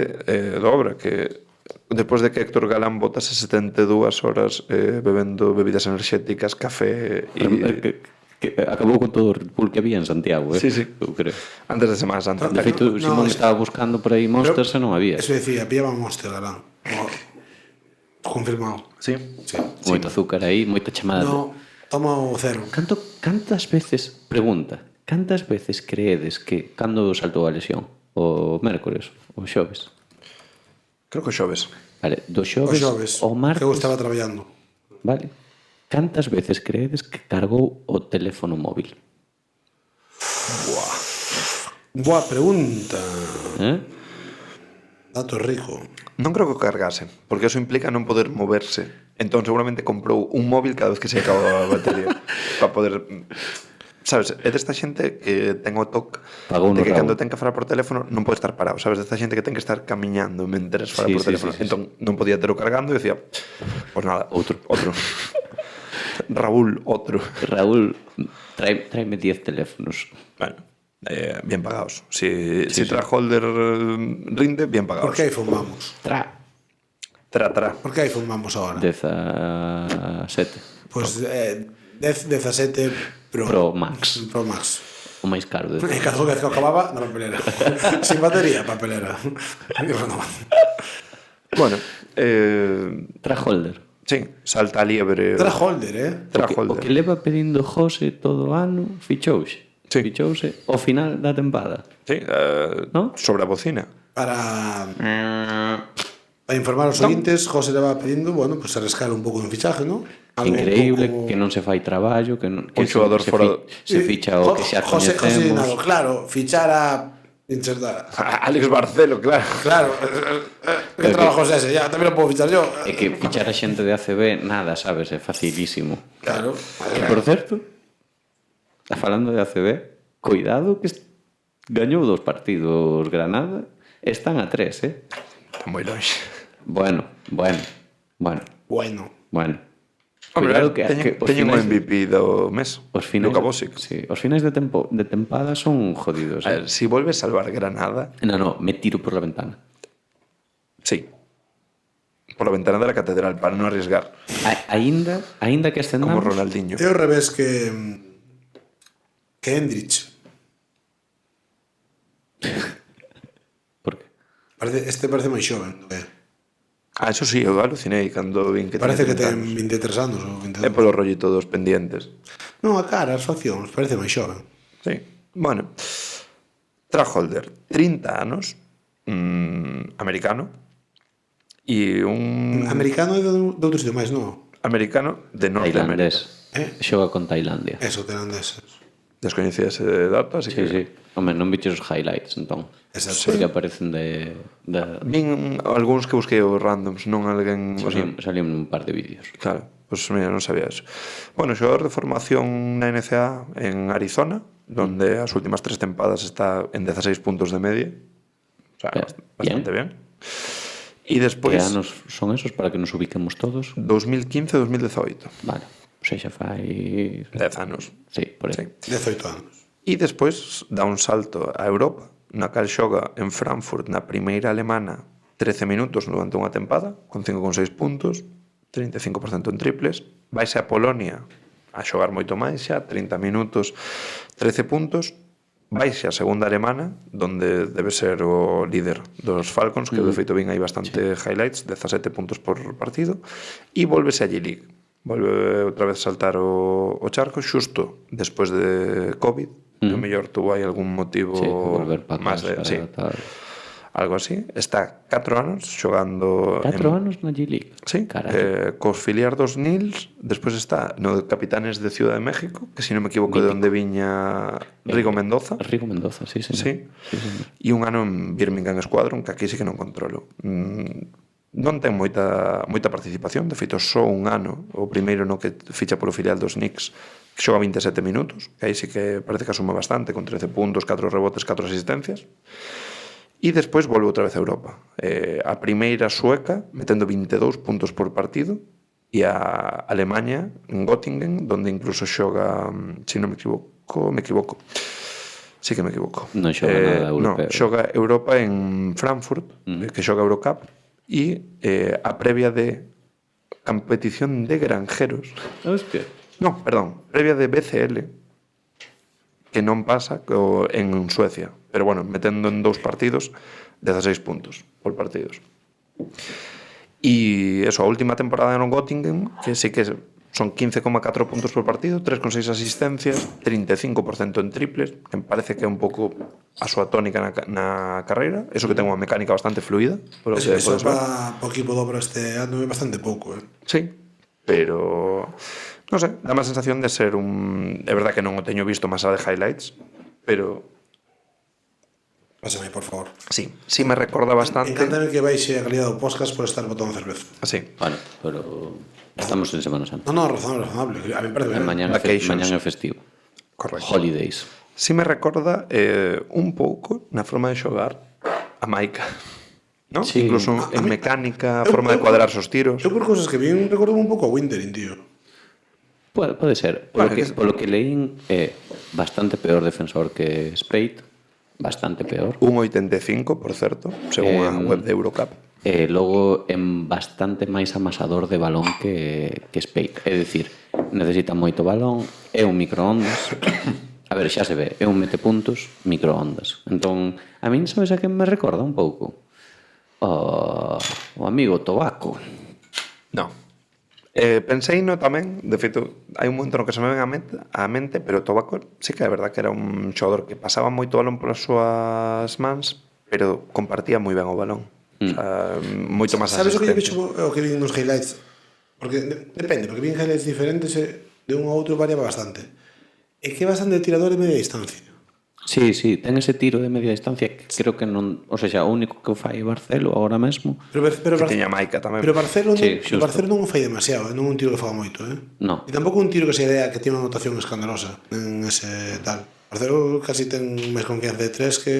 do Obra que despois de que Héctor Galán botase 72 horas bebendo bebidas enerxéticas, café e Que acabou con todo o Red Bull que había en Santiago, Sí, sí. Eu creo. antes de Semana Santa. De feito, No, Simón es- estaba buscando por aí Monsters e non había. Eso decía, pillaba Monster, Galán. Confirmado. Sí. Sí. Moito azúcar aí, moita chamada. No, toma o cero. Cantas veces, pregunta, cantas veces creedes que cando saltou a lesión? O mércores, o xoves? Creo que o xoves. Vale, do Os xoves, xoves. o martes, Que eu estaba traballando. vale. Cantas veces creedes que cargou o teléfono móvil? Boa pregunta. Dato rico. Non creo que o cargase, porque eso implica non poder moverse. Entón seguramente comprou un móvil cada vez que se acaba a batería para poder... Sabes, é desta xente que ten o toque Pagou no de que rabo. cando ten que falar por teléfono non pode estar parado, sabes, desta xente que ten que estar camiñando mentres fala Sí, por sí, teléfono. sí, sí, Entón non podía ter o cargando e decía, pues nada, outro. Raúl, outro. Raúl, tráeme 10 teléfonos. Bueno, bien pagados. Si Traholder rinde, bien Por pagados. que iPhone vamos? Tra. Por que iPhone vamos ahora? 17. Pois 17 Pro Max. Pro Max. O máis caro. E cada vez que acababa, na papelera. Sin batería, papelera. E renovando. Bueno, Traholder. sí, salta a liebre. Traholder, O Traholder. que leva pedindo José todo o ano, fichouse. Sí. Fichouse ao final da tempada. Sí, ¿No? sobre a bocina. Para informar aos seguintes, José le va pedindo, bueno, pues arriscar un pouco no fichaje, ¿no? Algo Increíble, un pouco... que non se fai traballo, que, non, que Un xogador fora- se ficha o que xa José coñecemos. Dinado, claro, fichar a insertar. Alex Barcelo, claro. Claro, que trabajo es ese? Ya, tamén lo puedo fichar yo. É que fichar a xente de ACB, nada, sabes, é facilísimo. Claro. E, por certo, falando de ACB, cuidado que gañou 2 partidos Granada, están a 3, Está moi longe. Bueno. Bueno. Cuidado que os teñen o finais, MVP do mes. os finais, Luka Bosic. sí, os finais de tempada son jodidos. A ver, si vuelve a salvar Granada, No, me tiro por la ventana. sí. Por la ventana de la catedral, para no arriesgar. Ainda que Como ascendamos, Ronaldinho. É ao revés que Endrich. por qué? Parece máis xoven. Eso sí, eu alucinei cando vin que Parece que tiña ten 30 23 anos ou É 22. polo rollito dos pendientes. Non, a cara, as faccións, parece máis xoven. Sí. Bueno. Traholder, 30 anos, americano, e un Americano é de outro sitio máis, non? americano de Norteamérica. Tailandés. Xoga con Tailandia. Eso, tailandeses. Descoñecía ese dato, así Sí, que... sí. Home, non viches os highlights, entón. Exacto. Porque aparecen de Vin algúns que busquei os randoms, non alguén... O sea, salían un par de vídeos. claro, pues mira, non sabía eso. Bueno, xogador de formación na NCAA en Arizona, donde as últimas 3 tempadas está en 16 puntos de media. O sea, bastante bien. E Que despois, anos son esos para que nos ubiquemos todos? 2015-2018. Vale. O sea, xa fai... 10 anos. Sí, por aí. Sí. 18 anos. E despois dá un salto a Europa, na cal xoga en Frankfurt na primeira alemana 13 minutos durante unha tempada, con 5,6 puntos, 35% en triples. Vaise a Polonia a xogar moito máis xa, 30 minutos, 13 puntos. Vaise a segunda alemana, donde debe ser o líder dos Falcons, que de feito vin aí bastante highlights, 17 puntos por partido, e volvese a G-League. Volve outra vez saltar o charco xusto despois de COVID. O mellor tuvo aí algún motivo Sí, volver para máis de, atrás, sí, tal. algo así. Está 4 anos xogando 4 anos na G-League. Sí, Carai. cos filiar dos Nils. Despois está no Capitanes de Ciudad de México, que se non me equivoco de onde viña Rigo Mendoza. Rigo Mendoza, sí, señor. Sí. E un ano en Birmingham Squadron, que aquí sí que non controlo. Non ten moita participación, de feito só un ano, o primeiro no que ficha polo filial dos Knicks, que xoga 27 minutos, que aí sí que parece que asume bastante, con 13 puntos, 4 rebotes, 4 asistencias. E despois volve outra vez a Europa. A primeira sueca, metendo 22 puntos por partido, e a Alemanha, en Göttingen, donde incluso xoga, se non me equivoco, sí que me equivoco. Non xoga nada europeo. No, xoga Europa en Frankfurt, que xoga Eurocup, e a previa de competición de granjeros. Hostia. No, perdón, previa de BCL, que non pasa en Suecia. Pero bueno, metendo en 2 partidos, 16 puntos por partidos. E eso, a última temporada en Göttingen, que sí que son 15,4 puntos por partido, 3,6 asistencias, 35% en triples, que me parece que é un pouco a súa tónica na carreira. Eso que ten unha mecánica bastante fluida, por o que Eso podes ver. para o equipo dobro este ano é bastante pouco, Sí, pero non sei, dá má sensación de ser un... É verdad que non o teño visto máis a de highlights, pero Pásame, por favor. sí me recorda bastante. Encántame que baixe a calidad do podcast por estar botando cerveza. Así. Bueno, pero estamos en Semana Santa. No, razonable. A mí me parece ben. Mañán Vacations. é festivo. Correcto. Holidays. Sí me recorda un pouco na forma de xogar a Maika, ¿no? Sí. Incluso en mecánica, a forma de cuadrarse os tiros. Eu por cosas que vi recordo un pouco a Winterin, tío. Pode ser. Polo que leín é bastante peor defensor que Spade, bastante peor. 1,85, por certo, según a web de Eurocup. E logo é bastante máis amasador de balón que Spade. É dicir, necesita moito balón, é un microondas. A ver, xa se ve, é un metepuntos microondas. Entón, a min sabes a que me recorda un pouco? O amigo Tobaco. No. Pensei no tamén, de feito, hai un momento no que se me ven á mente, pero Tobaco sí que é verdad que era un xogador que pasaba moito balón polas súas mans, pero compartía moi ben o balón. O sea, moito máis Sabes o que lle asistencia. vexo o que vi nos highlights? Porque depende, porque vi highlights diferentes e de un a outro variaba bastante. É que é bastante tirador de media distancia. Sí, ten ese tiro de media distancia que creo que non... O sea, o único que o fai Barcelo agora mesmo... Pero Que tiña Maica tamén. Pero Barcelo non, Sí, xusto. Barcelo non o fai demasiado, non é un tiro que faga moito, No. E tampouco un tiro que se idea que tiene unha anotación escandalosa en ese tal. Barcelo casi ten máis confianza de 3 que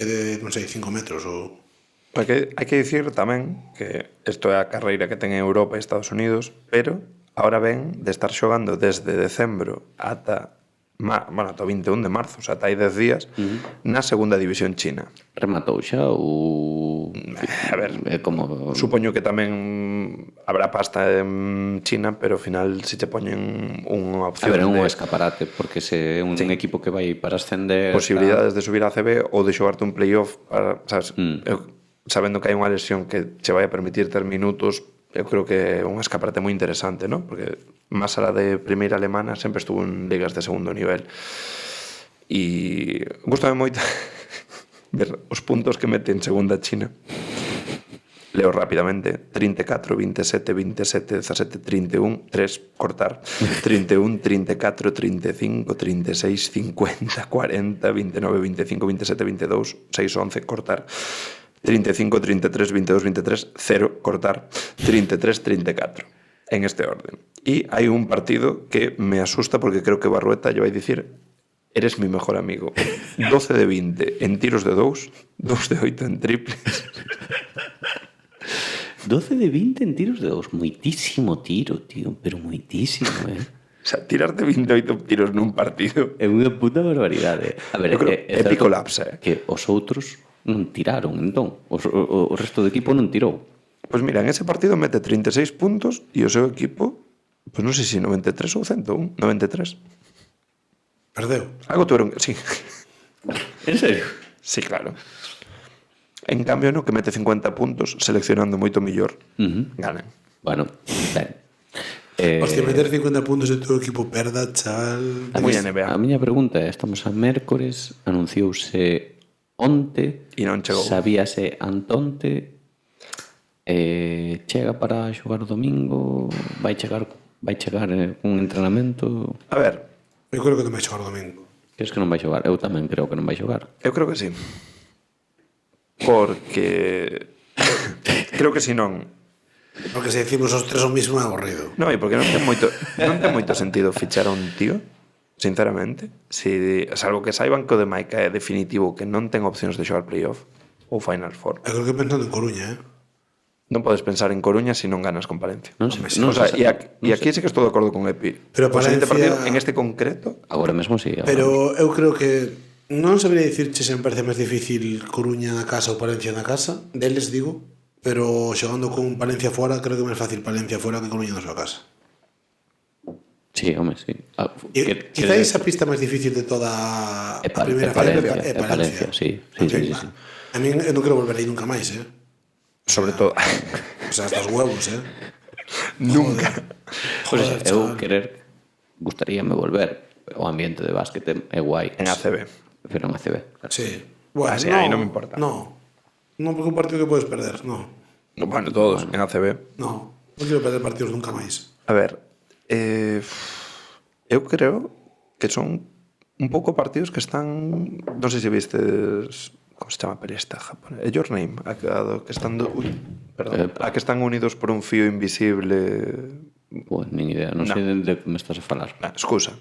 de, non sei, 5 metros ou... Hai que dicir tamén que isto é a carreira que ten en Europa e Estados Unidos, pero ahora ven de estar xogando desde decembro ata ata o 21 de marzo, o sea, ata hai 10 días, na segunda división china. Rematou xa ou... A ver, é como... supoño que tamén habrá pasta en China, pero ao final se te poñen unha A opción ver, é un de escaparate, porque se é un equipo que vai para ascender... posibilidades de subir a CB ou de xogarte un playoff para, sabes, sabendo que hai unha lesión que che vai a permitir ter minutos, eu creo que é un escaparate moi interesante, ¿no? Porque máis alá de primeira alemana sempre estuvo en ligas de segundo nivel. E gustame moito ver os puntos que mete en segunda China. Leo rápidamente: 34, 27, 27, 17, 31, 3, cortar. 31, 34, 35, 36, 50, 40, 29, 25, 27, 22, 6, 11, cortar. 35, 33, 22, 23, 0, cortar. 33, 34. En este orden. E hai un partido que me asusta porque creo que Barrueta lle vai dicir: eres mi mejor amigo. 12 de 20 en tiros de 2, 2 de 8 en triples. 12 de 20 en tiros de 2. Moitísimo tiro, tío. Pero moitísimo, O sea, tirarte 28 tiros nun partido. É unha puta barbaridade. A ver, Eu creo é épico certo lapse, que os outros non tiraron, entón. O resto do equipo non tirou. Pues mira, en ese partido mete 36 puntos e o seu equipo, pues non sei se 93 ou 101, 93. Perdeu. Algo tuvieron que... Sí. En serio? Sí, claro. En cambio, no, que mete 50 puntos seleccionando moito mellor, ganan. Bueno, ben. Hostia, meter 50 puntos de todo equipo perda, chaval... Moi NBA. A miña pregunta é, estamos a mércores, anunciouse onte, E non chegou. sabíase antonte, chega para xogar o domingo, vai chegar un entrenamento. A ver, Eu creo que non vai xogar o domingo. Crees que non vai xogar? Eu tamén creo que non vai xogar. eu creo que sí. Porque... creo que si non... Porque se decimos os tres o mismo é aburrido. No, e porque non ten moito sentido fichar a un tío, sinceramente. Salvo que saiban que o de Maica é definitivo, que non ten opcións de xogar playoff ou Final Four. Eu creo que pensando en Coruña, Non podes pensar en Coruña se non ganas con Palencia. Non sei, O sea, e aquí sí que estou de acordo con Epi. Pero o seguinte Palencia- partido, en este concreto, Agora mesmo sí. Agora. pero eu creo que non sabería dicirche se me parece máis difícil Coruña na casa ou Palencia na casa, deles digo, pero xogando con Palencia fora, creo que é máis fácil Palencia fora que Coruña na súa casa. Sí, home, sí. E quizáis a pista máis difícil de toda a primeira fase é Palencia. Sí. A mí eu non quero volver aí nunca máis, sobre todo... O sea, hasta os huevos, Nunca. Pois Joder, eu chaval. querer gustaríame volver. O ambiente de básquet é guai. En ACB. Pero en ACB. Claro. Sí. Bueno, sí, aí non me importa. No, porque un partido que podes perder, no. Bueno, todos, en ACB. Non quero perder partidos nunca máis. A ver, eu creo que son un pouco partidos que están... Non sei se vistes... Como se chama esta japonesa? Your Name, a que están... a que están unidos por un fío invisible... Pois, nin idea. Non sei de que me estás a falar. Excusa.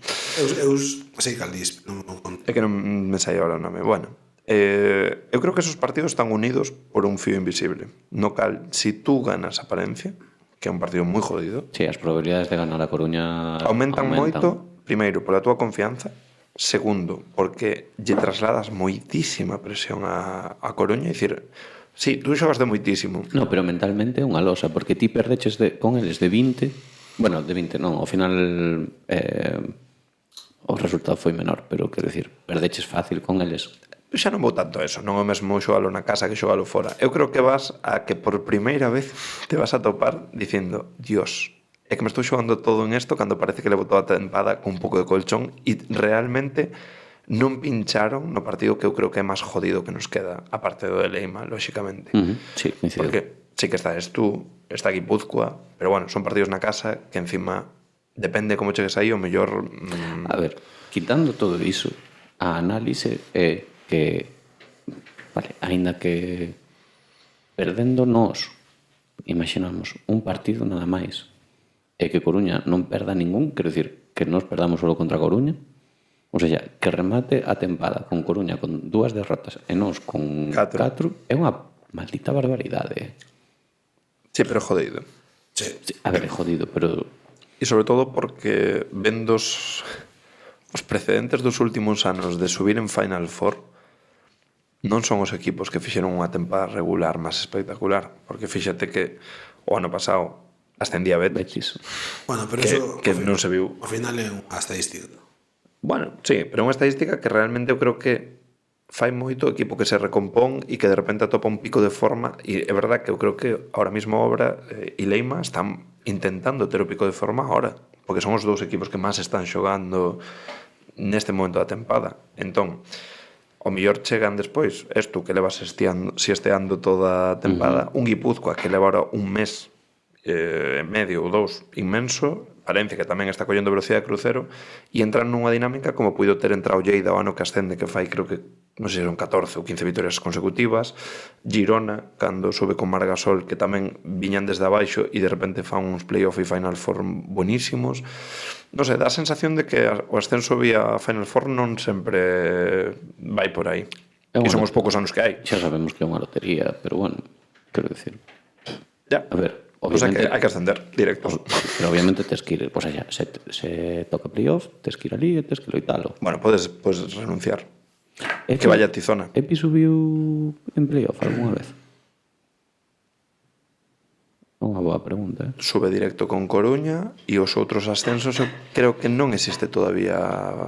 Eu sei caldís, non me conto. É que non me sai ahora o nome. Bueno, eu creo que esos partidos están unidos por un fío invisible. No cal, si tú ganas a Palencia, que é un partido moi jodido, Sí, as probabilidades de ganar a Coruña aumentan moito, primeiro, pola túa confianza, segundo, porque lle trasladas moitísima presión a Coruña, e dicir, sí, tú xogas de moitísimo, No, pero mentalmente é unha losa, porque ti perdeches con eles de 20, bueno, de 20 non, ao final o resultado foi menor, pero quero dicir, perdeches fácil con eles. xa non vou tanto a eso, non é o mesmo xogalo na casa que xogalo fora. Eu creo que vas a que por primeira vez te vas a topar dicindo, Dios, é que me estou xogando todo en esto cando parece que levo toda a tempada con un pouco de colchón e realmente non pincharon no partido que eu creo que é máis jodido que nos queda, aparte do de Leima, lóxicamente. Sí, coincido. Porque sí que estás tú, está Guipúzcoa, pero bueno, son partidos na casa que encima depende como chegues aí, o mellor A ver, quitando todo iso, a análise é que, vale, aínda que perdendo nós, imaginamos un partido nada máis, e que Coruña non perda ningún, quero dicir, que nos perdamos solo contra Coruña, ou seja, que remate a tempada con Coruña con 2 derrotas e nós con 4, é unha maldita barbaridade. sí, pero jodido. Sí. Sí, a ver, é jodido, pero E sobre todo porque vendo os precedentes dos últimos anos de subir en Final Four non son os equipos que fixeron unha tempada regular máis espectacular, porque fíxate que o ano pasado ascendía Betis, Bueno, pero que, eso que non se viu. ao final é unha estadística. Bueno, sí, pero é unha estadística que realmente eu creo que fai moito o equipo que se recompón e que de repente atopa un pico de forma, e é verdad que eu creo que ahora mismo Obra e Leima están intentando ter o pico de forma ahora, porque son os dous equipos que máis están xogando neste momento da tempada. Entón, o mellor chegan despois esto que levas siesteando toda a tempada, un Guipúzcoa que leva ahora un mes e medio ou dous inmenso, Valencia que tamén está collendo velocidade de crucero, e entran nunha dinámica como puido ter entrado Lleida o ano que ascende, que fai creo que non sei se son 14 ou 15 vitorias consecutivas, Girona cando sube con Margasol, que tamén viñan desde abaixo e de repente fan uns playoff e Final Four buenísimos. Non sei, dá a sensación de que o ascenso vía Final Four non sempre vai por aí. E son os poucos anos que hai. xa sabemos que é unha lotería, pero bueno, quero dicir, Ya. a ver, O sea obviamente, que hai que ascender directo. pero obviamente tes que ir, pues allá, se toca playoff, tes que ir ali e tes que loitalo. Bueno, podes renunciar. É Que vaya a Tizona. Epi subiu en playoff algunha vez? Unha boa pregunta, eh? Sube directo con Coruña e os outros ascensos eu creo que non existe todavía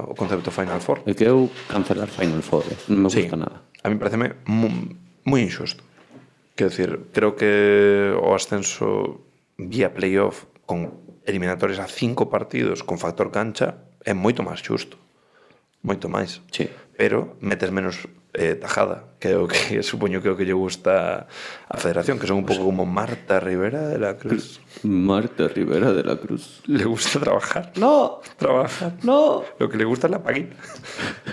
o concepto Final Four. É que eu cancelar Final Four, non me Sí, gusta nada. a mí pareceme moi injusto. Quero dicir, creo que o ascenso vía playoff con eliminatorias a 5 partidos con factor cancha é moito máis xusto. Moito máis. Sí. Pero metes menos tajada, que é o que supoño que é o que lle gusta a Federación, que son un pouco como Marta Rivera de la Cruz. Marta Rivera de la Cruz. Le gusta trabajar. ¡No! Trabajar. ¡No! Lo que le gusta es la paguita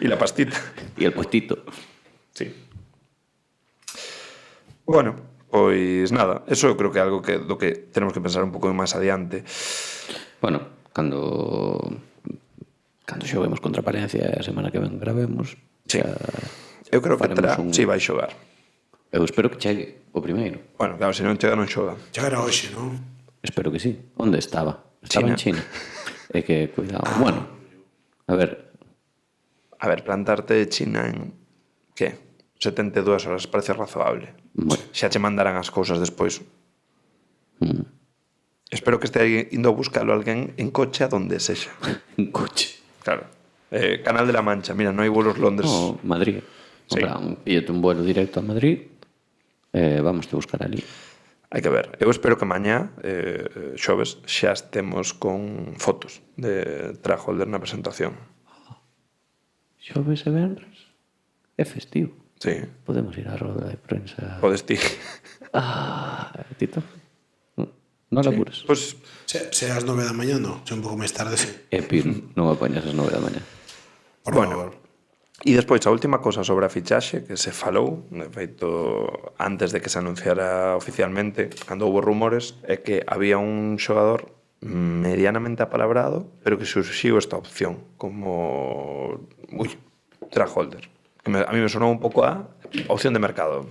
y la pastita. E el puestito. Sí. Bueno, pois nada, eso eu creo que é algo que do que tenemos que pensar un pouco máis adiante. Bueno, cando xoguemos contra Palencia a semana que ven gravemos, Sí. xa Eu creo que faremos sí vai xogar. Eu espero que chegue o primeiro. Bueno, claro, se non chega non xoga. Chegará hoxe, non? Espero que sí. Onde estaba? Estaba China. en China. É que, cuidado. Bueno, a ver, A ver, plantarte de China en que? 72 horas parece razoable. Bueno. Xa che mandarán as cousas despois. Espero que este aí indo a buscalo alguén en coche a donde sexa. un coche. Claro. Canal de la Mancha, mira, non hai vuelos Londres. No, Madrid. Sí. En plan, píllate un vuelo directo a Madrid, vamos a buscar ali. Hai que ver. Eu espero que mañá, xoves, xa estemos con fotos de Traholder na presentación. Xoves e venres é festivo. Sí. Podemos ir á roda de prensa. Podes ti. Tito. Non labures. Pois, Se ás 9 da mañá, non. Se un pouco máis tarde, sí. Epi, non apañas as 9 da mañá. Por Bueno. favor. e despois a última cosa sobre a fichaxe que se falou, de feito, antes de que se anunciara oficialmente, cando houve rumores, é que había un xogador medianamente apalabrado, pero que surxiu esta opción como Traholder. A mí me sonou un pouco a opción de mercado.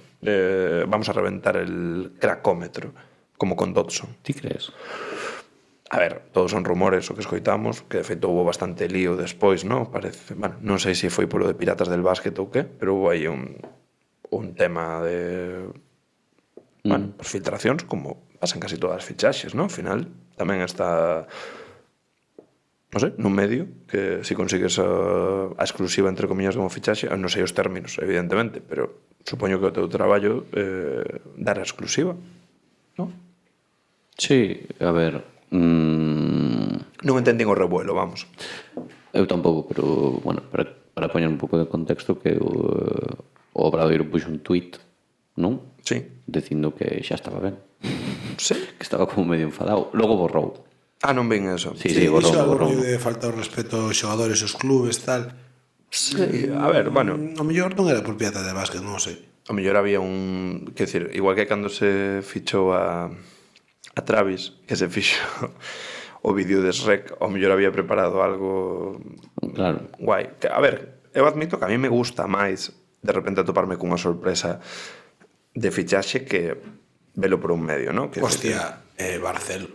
Vamos a reventar el cracómetro. como con Dodson. Ti crees? A ver, todos son rumores o que escoitamos, que de feito houve bastante lío despois, non? Parece, bueno, non sei se foi polo de Piratas del Básquet ou que, pero houve aí un tema de bueno, pues filtracións como pasan casi todas as fichaxes, non? Ao final tamén está non sei, nun medio que se consigues a exclusiva entre comillas como fichaxe, non sei os términos, evidentemente, pero supoño que o teu traballo dar a exclusiva, non? Sí, a ver, Non entendín o revuelo, vamos. eu tampouco, pero, bueno, para poñer un pouco de contexto que o Obradoiro puxo un tuit, non? Sí. Dicindo que xa estaba ben. Sí. Que estaba como medio enfadado. Logo borrou. Ah, non ven eso. Sí, borrou, Iso é algo borrou. de falta de respeto aos xogadores, aos clubes, tal. Sí, a ver, bueno, O mellor non era por Piratas de Básquet, non o sei. a mellor había un... Quer decir, igual que cando se fichou a Travis, que se fixo o vídeo de Shrek, ao mellor había preparado algo Claro. guai. Que, a ver, eu admito que a mí me gusta máis de repente atoparme cunha sorpresa de fichaxe que velo por un medio, non? Que Hostia, Barcelo.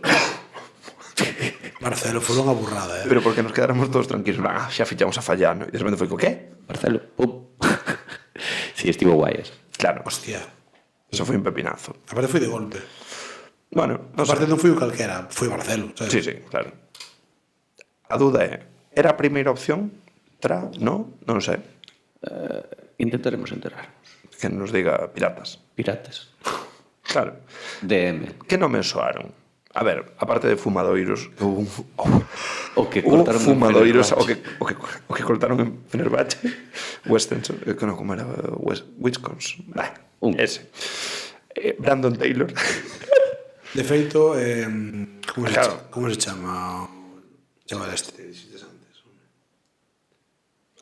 Barcelo foi unha burrada, Pero porque nos quedáramos todos tranquilos, xa fichamos a Fallano, e de repente foi co que? Marcelo, pum. Sí, estivo guai ese. Claro, Hostia. eso foi un pepinazo. Aparte foi de golpe. Bueno, non Aparte sei. non foi o calquera, foi Barcelo, sabes? Sí, sí, claro. A duda é, era a primeira opción? Non? Non sei. Intentaremos enterarnos. Que nos diga Piratas. Piratas. Claro. DM. Que nomes soaron? A ver, aparte de Fumadoiros, que hubo O que hubo cortaron en Fumadoiros, Fenerbahce. o que cortaron en Fenerbahce, Westenson, que non, como era, Wiscons, ese. Brandon Taylor. De feito, Claro. como se chama? Chaval este, dixetes antes.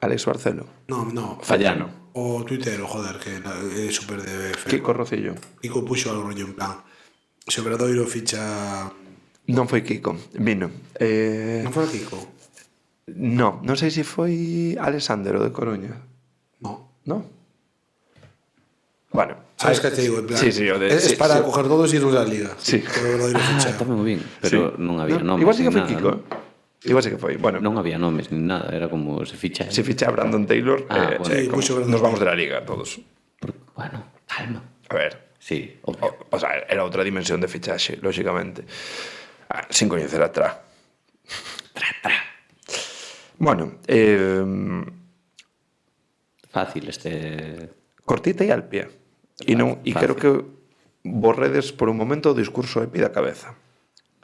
Alex Barcelo. No. Fallano. O tuitero, joder, que é super de feo. Kiko Rocillo. Kiko puxo algo rollo en plan. Se o Obradoiro ficha... Non foi Kiko, vino. Non foi Kiko? Non sei se foi Alexander o de Coruña. No. Non? Bueno. Sabes que te digo? En plan, Sí, o de... es para coger todos e irnos á liga. Sí. Que o Obradoiro ficha. Tamén o vin, pero non había nomes. Igual sí que nin foi nada, Kiko. non? Igual sí que foi. Bueno, Non había nomes ni nada, era como se ficha. se ficha a Brandon Taylor, Bueno. Sí, como puxo Brandon nos vamos de Taylor. la liga todos. Bueno, calma. A ver, Sí, obvio. o sea, era outra dimensión de fichaxe, lógicamente. Sin coñecer a Tra. Bueno, Fácil este... cortita e al pie. E non, e Fácil. creo que borredes por un momento o discurso Epi da cabeza.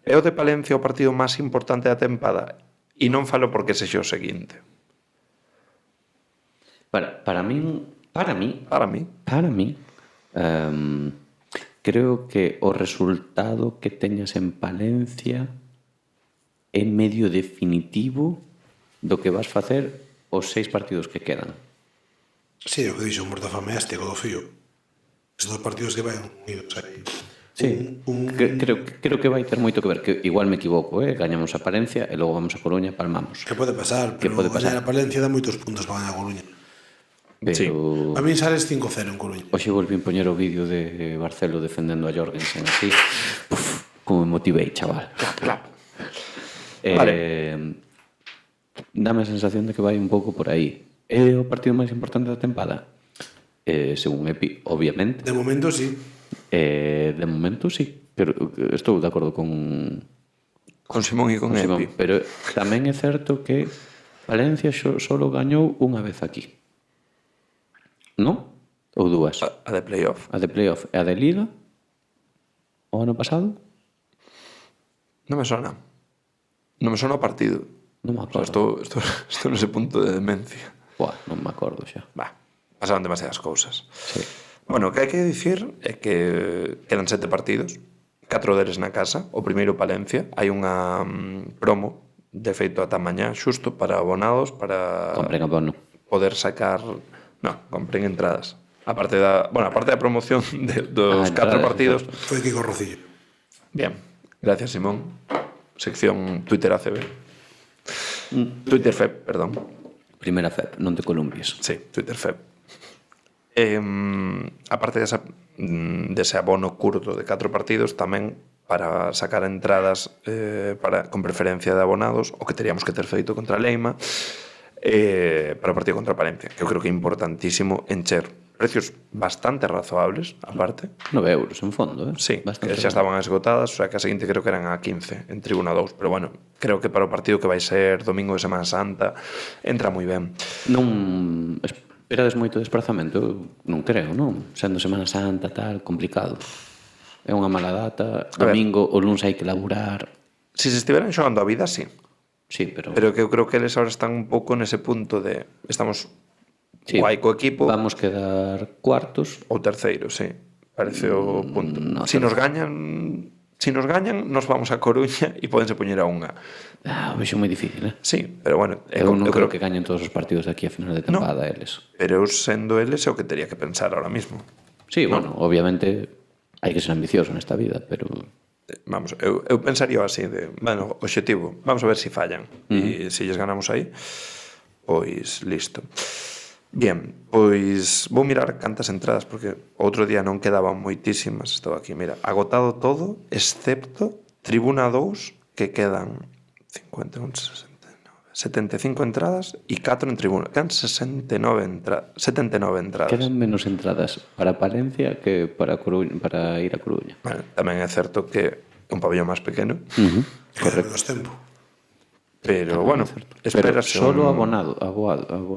É o de Palencia o partido máis importante da tempada e non falo porque sexa o seguinte. Para mí, Para mí, creo que o resultado que teñas en Palencia é medio definitivo do que vas facer os 6 partidos que quedan. Sí, o que dixo un mortafame este, do fío. Estos dos partidos que van unidos aí. Sí, Un- creo que vai ter moito que ver, que igual me equivoco, gañamos a Palencia e logo vamos a Coruña e palmamos. Que pode pasar, Que pero pode pasar. gañar a Palencia dá moitos puntos para gañar a Coruña. Pero A min sales 5-0 en Coruña. hoxe volví a poñer o vídeo de Barcelo defendendo a Jorgensen así. Uf, como me motivei, chaval. Dame a sensación de que vai un pouco por aí. É o partido máis importante da tempada? Según Epi, obviamente. De momento, sí. De momento, sí. Pero estou de acordo con Simón e con Simón. Epi. Pero tamén é certo que Valencia solo gañou unha vez aquí. Non? Ou dúas? A de playoff. A de playoff e a de Liga? O ano pasado? Non me sona. Non me sona o partido. Non me O sea, acordo. estou nese punto de demencia. Buah, non me acordo xa. Pasaron demasiadas cousas. Sí. Bueno, o que hai que dicir é que quedan 7 partidos, 4 deles na casa. O primeiro Palencia, hai unha promo de feito ata mañá xusto para abonados para Compren abono. poder sacar, compren entradas. Aparte da promoción dos 4 entradas, partidos. Foi Kiko Rocillo. Bien, gracias Simón. Sección Twitter ACB. Twitter FEB, perdón. Primeira FEP, non te columpies. Sí, Twitter FEB. aparte dese abono curto de 4 partidos, tamén para sacar entradas con preferencia de abonados, o que teríamos que ter feito contra a Leima, para o partido contra Palencia, que eu creo que é importantísimo encher precios bastante razoables, aparte. 9 euros en fondo, Sí, bastante que xa estaban esgotadas, o sea que a seguinte creo que eran a 15 en Tribuna 2, pero bueno, creo que para o partido que vai ser domingo de Semana Santa entra moi ben. Non esperades moito desplazamento? Non creo, non? Sendo Semana Santa, tal, complicado. É unha mala data, domingo, o luns hai que laburar. Si se estiveran xogando a vida, sí. Sí, pero Que eu creo que eles ahora están un pouco nese punto de estamos guai co equipo vamos quedar cuartos. ou terceiro, sí. Parece o punto. no, Si nos gañan, nos vamos a Coruña e pódense poñer a unha. O vexo moi difícil, Sí, pero bueno, Eu non creo que gañen todos os partidos de aquí a final de temporada eles. pero eu sendo eles é o que teria que pensar ahora mismo. Sí, bueno, obviamente hai que ser ambicioso nesta vida, pero Vamos, eu pensaría así de, bueno, obxectivo, vamos a ver si fallan. E se lles ganamos aí, pois listo. Bien, pois vou mirar cantas entradas, porque outro día non quedaban moitísimas. Estou aquí, mira, agotado todo, excepto Tribuna 2, que quedan 51, 69, 75 entradas e 4 en Tribuna. Quedan 79 entradas. quedan menos entradas para Palencia que para ir a Coruña. Bueno, tamén é certo que é un pabellón máis pequeno, Correcto. Menos tempo. pero bueno, Pero espérase solo un...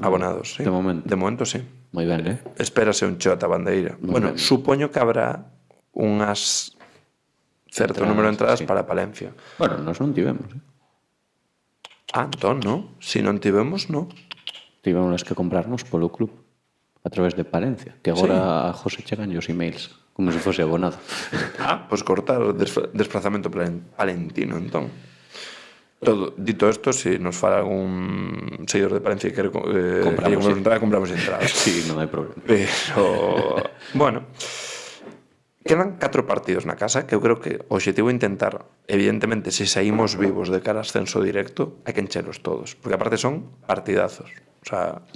abonados, sí. de momento. De momento, sí. Moi ben, Espérase un chota bandeira. Bueno, ben. supoño que habrá unhas certo número de entradas sí. para Palencia. Bueno, nós non tivemos, Entón, no? Si non tivemos, no. Tivemos que comprarnos polo club a través de Palencia, que agora a José chegan os emails como se fose abonado. Pois cortar o desplazamento palentino, entón. Dito isto, se nos fala algún seguidor de Palencia que quere compramos entradas. Sí, non hai problema. Pero, bueno, quedan 4 partidos na casa, que eu creo que o objetivo é intentar, evidentemente, se saímos vivos de cara a ascenso directo, hai que enchelos todos, porque aparte son partidazos. O sea,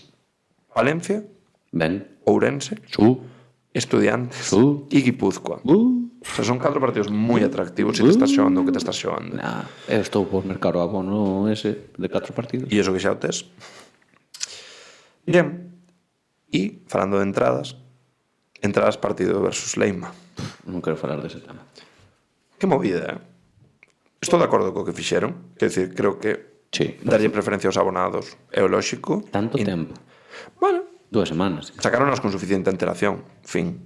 Valencia, Ben, Ourense, Estudiantes e Guipúzcoa. O sea, son 4 partidos moi atractivos se te estás xogando o que te estás xogando. eu estou por mercar o abono ese de 4 partidos. E iso que xa o tes. Bien. E, falando de entradas partido versus Leima. Non quero falar dese tema. Que movida, Estou de acordo co que fixeron. Quer decir, creo que Sí. darlle preferencia aos abonados é o lóxico. Tanto tempo. Bueno, 2 semanas. sacaronas con suficiente antelación. Fin.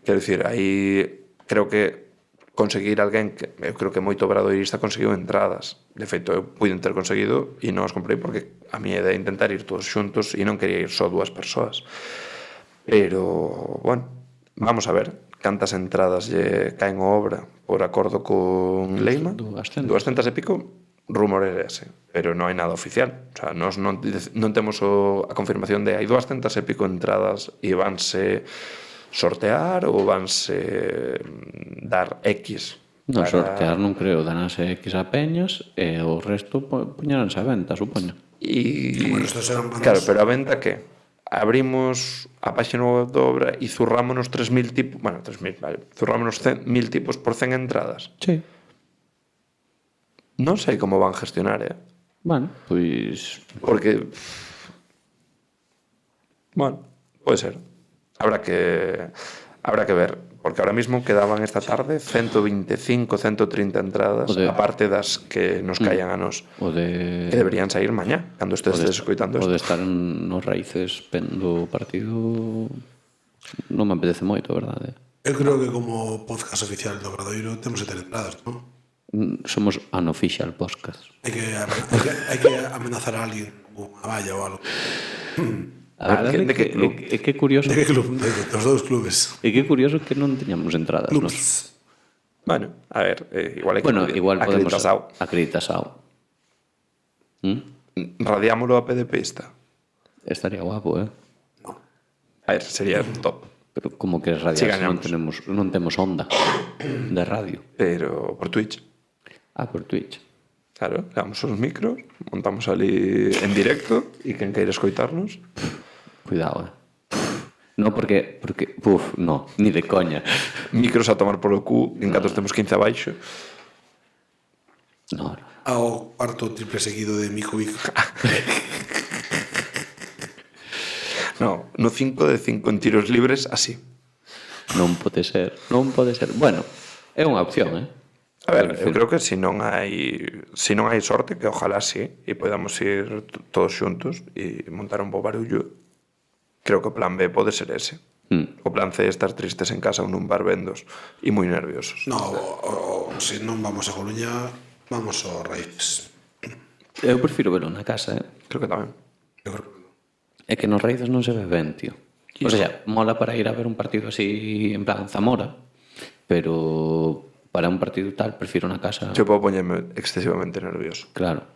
Quero dicir, aí creo que conseguir alguén que eu creo que moito obradoirista conseguiu entradas. De feito, eu puiden ter conseguido e non os comprei porque a miña idea é intentar ir todos xuntos e non quería ir só 2 persoas. Pero, bueno, vamos a ver cantas entradas lle caen a obra por acordo con Leima. 200. 200 e pico, rumor é ese, pero non hai nada oficial. O sea, nós non temos a confirmación de hai 200 e pico entradas e vanse sortear ou vanse dar X. Non, sortear non creo, danase X a peñas e o resto poñeranse a venta, supoño. E, Bueno, estos eran bandas. claro, pero a venta que? Abrimos a página web da obra e zurrámonos 3.000 tipos, bueno, 3.000, vale, zurrámonos 100.000 tipos por 100 entradas. Sí. Non sei como van gestionar, Bueno, pois... porque, bueno, pode ser. Habrá que ver, porque ahora mismo quedaban esta tarde 125, 130 entradas, aparte das que nos caían a nos, que deberían sair mañá, cando estes escoitando O isto. de estar nos raíces do partido non me apetece moito, verdade? Eu creo que como podcast oficial do Obradoiro temos que ter entradas, non? Somos unofficial podcast. Hai que amenazar a alguén con unha valla ou algo. A verdade de que club? é que curioso. De que club? Dos dous clubes. É que curioso que non teñamos entradas. Clubs. Bueno, a ver, igual hai que Igual podemos acreditasao. acreditasao. Radiámolo a pé de pista. Estaría guapo, A ver, sería top. Pero como que radial Si non temos onda de radio. Pero por Twitch. Por Twitch. Claro, damos os micros, montamos ali en directo e quen queira escoitarnos. Cuidado, No, porque no, ni de coña. Micros a tomar polo cu, en cantos temos 15 abaixo. No, Ao cuarto triple seguido de Mikovic. No, no 5 de 5 en tiros libres, así. non pode ser. Bueno, é unha opción, A ver, eu creo que se non hai sorte, que ojalá sí, e podamos ir todos xuntos e montar un bo barullo, creo que o plan B pode ser ese. O plan C é estar tristes en casa ou nun bar vendos e moi nerviosos. No, se non vamos a Coruña, vamos aos Raíces. Eu prefiro velo na casa, Creo que tamén. Eu creo que É que nos Raíces non se ve ben, tío. O sea, mola para ir a ver un partido así en plan Zamora, pero para un partido tal prefiro na casa, Eu podo poñerme excesivamente nervioso. claro.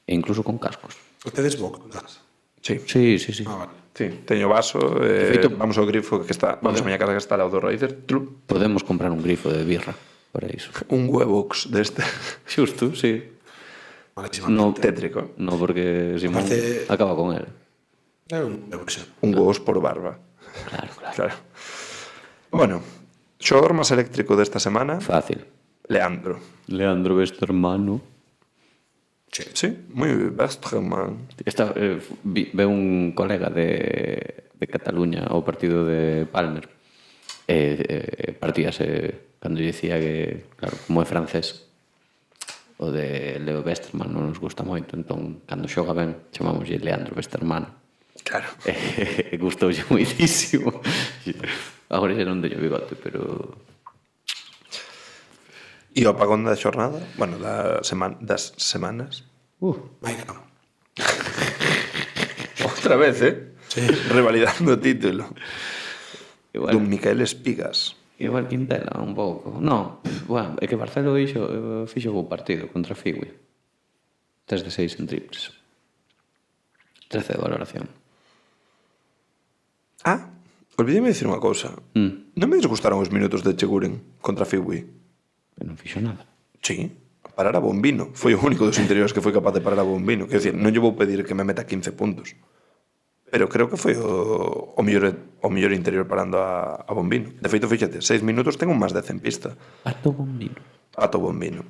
E incluso con cascos. Ustedes boca. Sí. Sí. Ah, vale. Sí, teño vaso, feito, vamos ao grifo que está, vamos a miña casa que está ao lado do Raíces, Podemos comprar un grifo de birra para iso. un huevox deste, Xusto, sí. Malísima. No, tétrico, no porque Simón Parece- acaba con él. É un devoxo. un huevos por barba. Claro. Claro. Bueno, xogador máis eléctrico desta semana, Fácil. Leandro. Leandro Westermano. Sí, moi Westerman. Ve un colega de Cataluña ao partido de Palmer partíase cando lle dicía que, claro, como é francés, o de Leo Westerman non nos gusta moito, entón cando xoga ben chamámoslle Leandro Westermano. Claro. Gustoulle moitísimo. Agora xa non teño bigote, pero E o apagón da xornada, bueno, das semanas. Maica. Outra vez, Sí. revalidando o título. igual, Dun Miquel Espigas. igual Quintela un pouco. No, bueno, é que Barcelo fixo o partido contra Figui. 3 de 6 en triples. 13 de valoración. Ah, olvidei dicir unha cousa. Non me disgustaron os minutos de Cheguren contra Figui. Pero non fixo nada. Sí, parar a Bombino. Foi o único dos interiores que foi capaz de parar a Bombino. Quer dizer, non lle vou pedir que me meta 15 puntos. Pero creo que foi o mellor interior parando a Bombino. De feito, fíxate, 6 minutos ten un máis 10 en pista. Pato Bombino. Pato Bombino.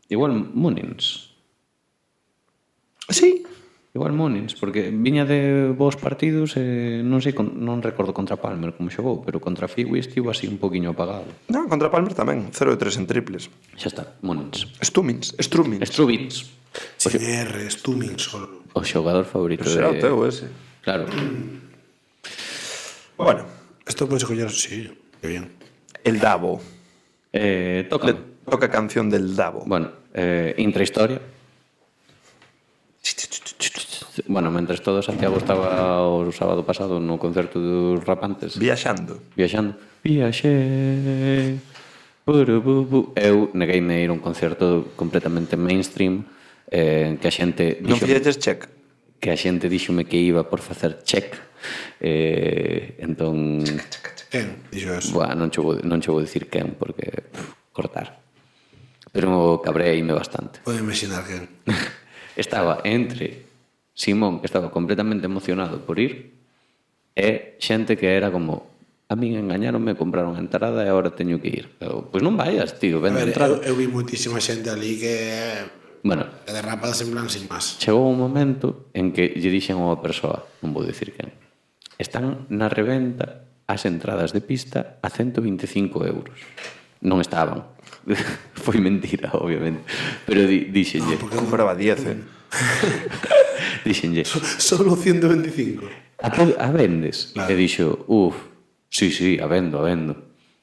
Igual Múnins. Sí. Igual Múnins, porque viña de bons partidos e non sei, non recordo contra Palmer como xogou, pero contra Figui estivo así un poquinho apagado. Non, contra Palmer tamén. 0 de 3 en triples. Xa está, Múnins. Strumins. Strubins, Sin R, Stumming solo. o xogador favorito Pero será o de... teu ese. Claro. Bueno, Esto puede coller, sí, qué bien. el Davo. Toca. Toca canción del Davo. Bueno, intrahistoria. Bueno, mentres todo Santiago estaba o sábado pasado no concerto dos Rapantes Viaxando. viaxando. Viaxé. Eu negueime a ir a un concerto completamente mainstream que a xente Non fixeches check. que a xente díxome que iba por facer check. Entón, ¿Quién? Dixo eso. non che vou dicir quen porque cortar. Pero cabreime bastante. Puedo imaginar quién. Estaba entre Simón, que estaba completamente emocionado por ir, e xente que era como a min engañaronme, compraron a entrada e agora teño que ir. Pois non vayas, tío, A vende a ver, entrada. eu vi moitísima xente ali que Bueno, derrapadas en plan sin más. chegou un momento en que lle dixen a unha persoa, non vou dicir quen, están na reventa as entradas de pista a 125 euros. Non estaban. Foi mentira, obviamente. Pero dixenlle, Compraba 10, dixenlle, Solo 125. a vendes? Claro. E dixo, sí, a vendo.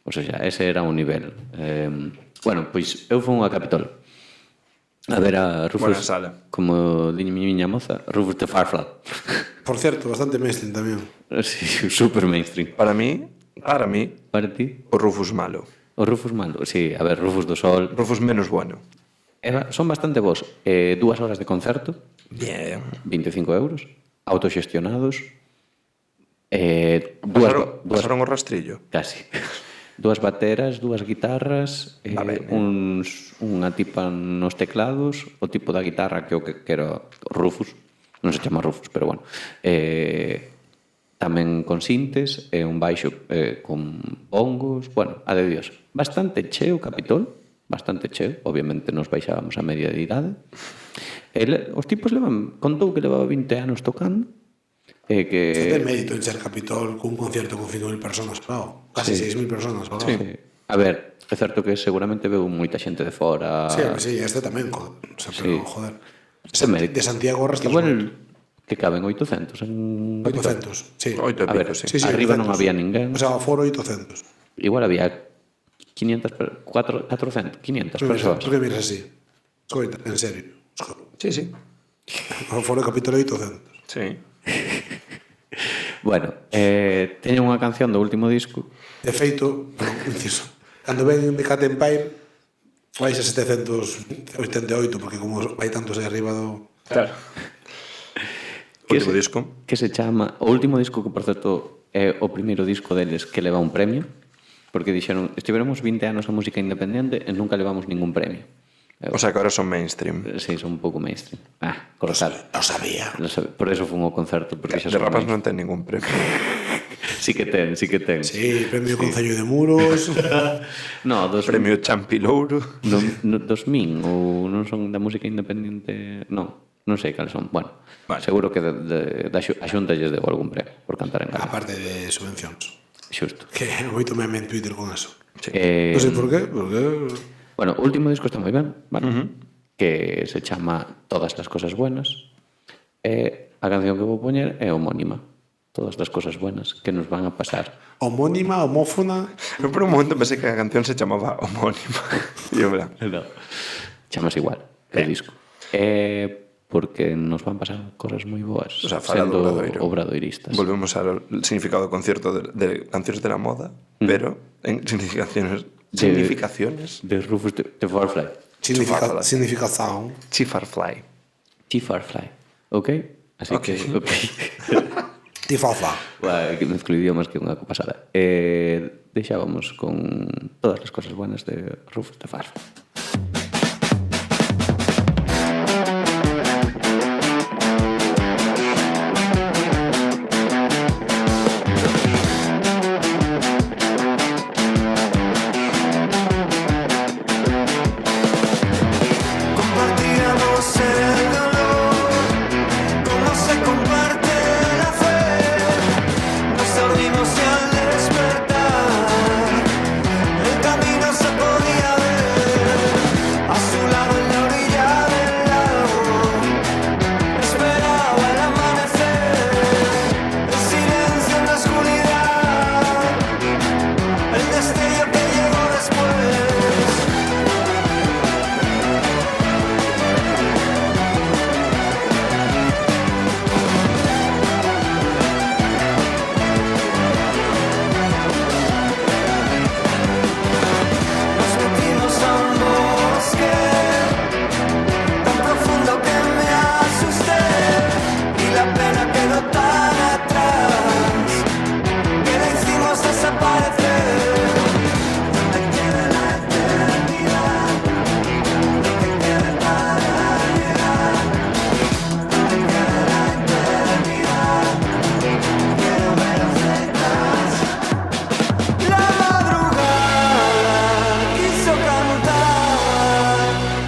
O sea, ese era un nivel. Bueno, pois eu fui a Capitol a ver a Rufus, Buena sala. como diña miña moza, Rufus de Farfla. Por cierto, bastante mainstream tamén. Sí, super mainstream. Para mí, Para ti, o Rufus malo. o Rufus malo. Sí, a ver, Rufus do Sol. Rufus menos bueno. Son bastante bons. 2 horas de concerto, Bien. 25 euros, autoxestionados. Pasaron o rastrillo. Casi. 2 bateras, 2 guitarras, Va ben, unha tipa nos teclados, o tipo da guitarra que era Rufus, Non se chama Rufus, pero bueno. Tamén con sintes e un baixo con bongos, bueno, a de Dios. Bastante cheo o Capitol, bastante cheo, obviamente nos baixábamos a media de idade. Os tipos contou que levaba 20 anos tocando, e que... Fue de mérito en ser Capitol cun concierto con 5.000 personas pagado. Casi 6.000 personas pagado. Sí. A ver, é certo que seguramente veu moita xente de fora. Sí, este tamén, joder. O sea, pero, joder. De Santiago Rastras. Igual que caben 800 en... 800, sí. 8 e A ver, pico, sí. Sí, arriba 800. non había ninguén. O sea, foro 800. Igual había 400, 500 persoas. Por que miras así? Escoita, en serio. Sí, sí. O foro Capitol 800. Sí. Bueno, teño unha canción do último disco. De feito, inciso, cando ven de Cat Empire vais a 788, porque como vai tantos aí arriba do... Claro. Último disco. Que se chama... O último disco que, por certo, é o primeiro disco deles que leva un premio, porque dixeron, estiveremos 20 anos a música independente e nunca levamos ningún premio. O sea, que ahora son mainstream. Sí, son un pouco mainstream. Cortar. Lo sabía. Por eso fun ao concerto, porque xa De son rapas mainstream. non ten ningún premio. Sí que ten. Sí, premio Concello de Muros. No, Premio Champilouro. dos min, ou non son da música independente... Non sei cales son. Bueno, Vale. seguro que a Xunta lles deu algún premio por cantar en galego. Aparte de subvencións. Xusto. Que moito meme en Twitter con eso. Sí. Non sei por qué, porque... Bueno, o último disco está moi ben, vale? Que se chama Todas las cosas buenas. E a canción que vou poñer é homónima. Todas las cosas buenas que nos van a pasar. Homónima, homófona... Eu por un momento pensei que a canción se chamaba homónima. E eu, verdad. No. Chamas igual, o disco. Porque nos van pasar cosas moi boas, O sea, fala do sendo Obradoiro. obradoiristas. Volvemos al significado do concierto de canciones de la moda, pero en significaciones De Rufus de Farfly. Significación. Chifarfly. T-Farfly. Ok? Así Ok. que... Tifafa. Que mezclo idiomas que é unha pasada. Deixábamos con todas as cosas buenas de Rufus de Farfly. Compartíamos el dolor, como se comparte la fe. Nos dormimos y al despertar, el camino se podía ver. A su lado en la orilla del lago, esperaba el amanecer. El silencio en la oscuridad, el destello que llegó después. Nos metimos a un bosque tan profundo que me asusté y la pena quedó tan atrás que la hicimos desaparecer. Donde quede la eternidad, lo que quede para llegar. Donde quede la eternidad, quiero veros detrás. La madrugada quiso cantar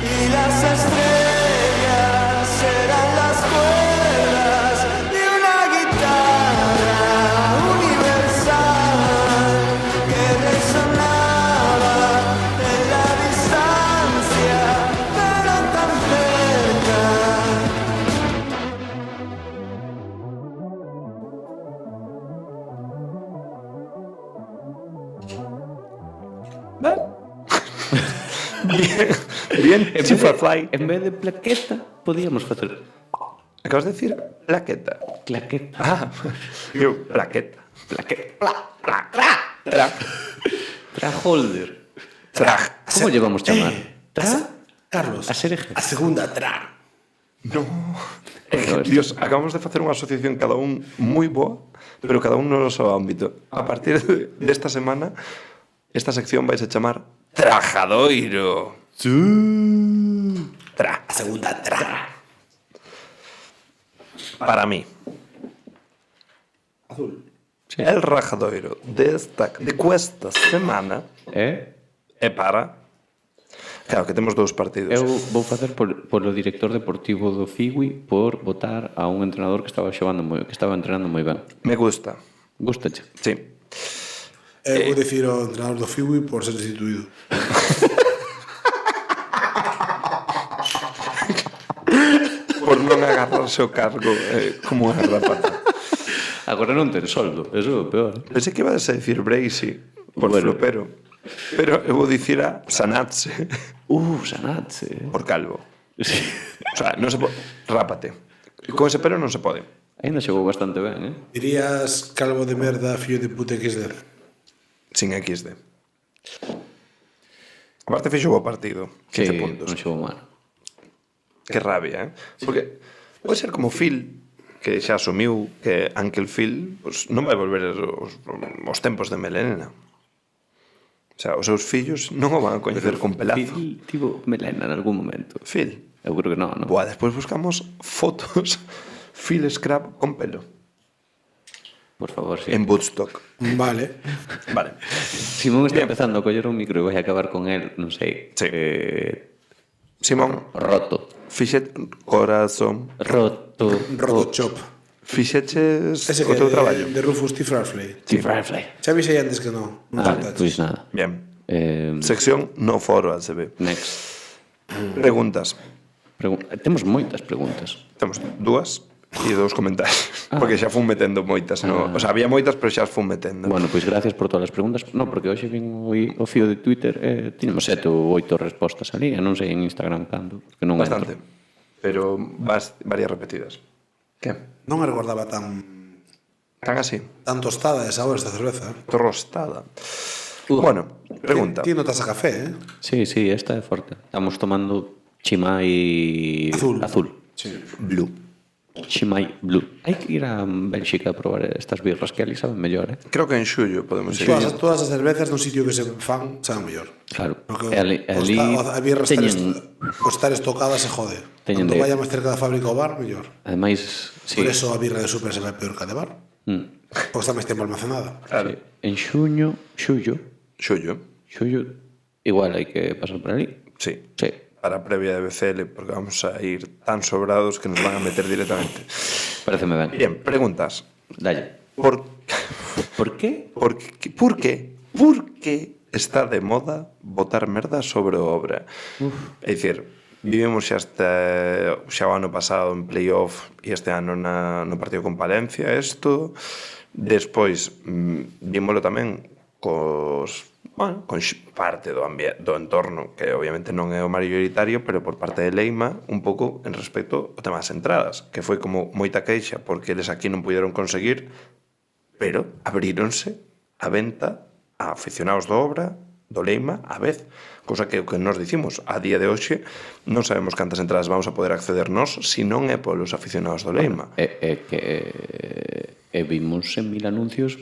y las estrellas eran las cuerdas de una guitarra universal que resonaba en la distancia, pero tan cerca. Bien, Chifarfly. En vez de plaqueta, podíamos facer Acabas de decir plaqueta. claqueta. Ah, eu, plaqueta. Traholder. Traj. Como llevamos chamar? Carlos, A sereje. a segunda tra. No. Dios, acabamos de facer unha asociación cada un moi boa, pero cada un no noso ámbito. A partir desta semana, esta sección vais a chamar Trajadoiro. Tra. A segunda tra. Para mí, Azul. el rajadoiro de cuesta semana É? é para... Claro, que temos dous partidos. Eu vou facer polo director deportivo do Figui por votar a un entrenador que estaba entrenando moi ben. Me gusta. Gústache? Sí. Vou dicir ao entrenador do Figui por ser destituído. Por non agarrarse o cargo como unha garrapata. Agora non ten soldo, eso é o peor. Pensei que ibas a decir Bracy por Bueno. flopero. Pero eu vou dicir a Sanatse Sanatse. por calvo. Sí. O sea, non se pode... Rápate. Con ese pelo non se pode. Ainda xogou bastante ben, Dirías calvo de merda, fillo de puta XD. Sin XD. Aparte fixo bo partido. 15 puntos. Non xogou mal. Que rabia, Porque pode ser como Phil, que xa asumiu que Uncle Phil pues, non vai volver os tempos de Melena. O sea, os seus fillos non o van a coñecer con pelazo. Phil tivo melena en algún momento. Phil. Eu creo que non. Boa, despois buscamos fotos Phil Scrap con pelo. Por favor, sí. En Woodstock. Vale. Vale. Simón está empezando a coller un micro e vai a acabar con él, non sei. Sí. Simón, Roto. fixet corazón. Roto. Rotochop. Fixeches Ese o que teu traballo. de Rufus T. Farfley. Firefly. Xa vise antes que non. Non Vale, contaches. pois nada. Bien. Eh, Sección no foro ACB. next. Preguntas. Temos moitas preguntas. Temos dúas e dous comentarios. Porque xa fun metendo moitas. No? O sea, había moitas, pero xa as fun metendo. Bueno, pois gracias por todas as preguntas. Non, porque hoxe vin o fío de Twitter tiñemos 7 ou 8 respostas ali, e non sei en Instagram cando, porque non Bastante. entro. Pero varias repetidas. Que? Non me recordaba tan Así. tostada esa hora esta cerveza. Tostada. Bueno, pregunta. Ti notas a café, Sí, esta é forte. Estamos tomando Chimay Azul. Sí. Blue. Chimay Blue. Hai que ir a Bélxica a probar estas birras que ali saben mellor, Creo que en xullo podemos ir. Todas as cervezas no sitio que se fan saben mellor. Claro. Porque E ali a birra teñen, estar estocada se jode. Teñen Cuanto de- vaya máis cerca da fábrica ao bar, mellor. ademais, sí, Por eso a birra de super se vai peor que a de bar. Porque está máis tempo almacenada. Claro. en xullo, Xullo. igual hai que pasar por ali. Sí. Sí. Para a previa de BCL, porque vamos a ir tan sobrados que nos van a meter directamente. Pareceme ben. Bien, preguntas. Dalle. Por qué? Por qué está de moda botar merda sobre obra? É dicir, vivimos xa o ano pasado en playoff e este ano no partido con Palencia isto. Despois, vímolo tamén con parte do entorno, que obviamente non é o maioritario, pero por parte de Leima, un pouco en respecto ao tema das entradas, que foi como moita queixa, porque eles aquí non puderon conseguir, pero abríronse a venta a aficionados do Obra, do Leima, a vez, cousa que o que nos dicimos a día de hoxe non sabemos cantas entradas vamos a poder acceder nós se non é polos aficionados do Leima. E vimos en 1000 anuncios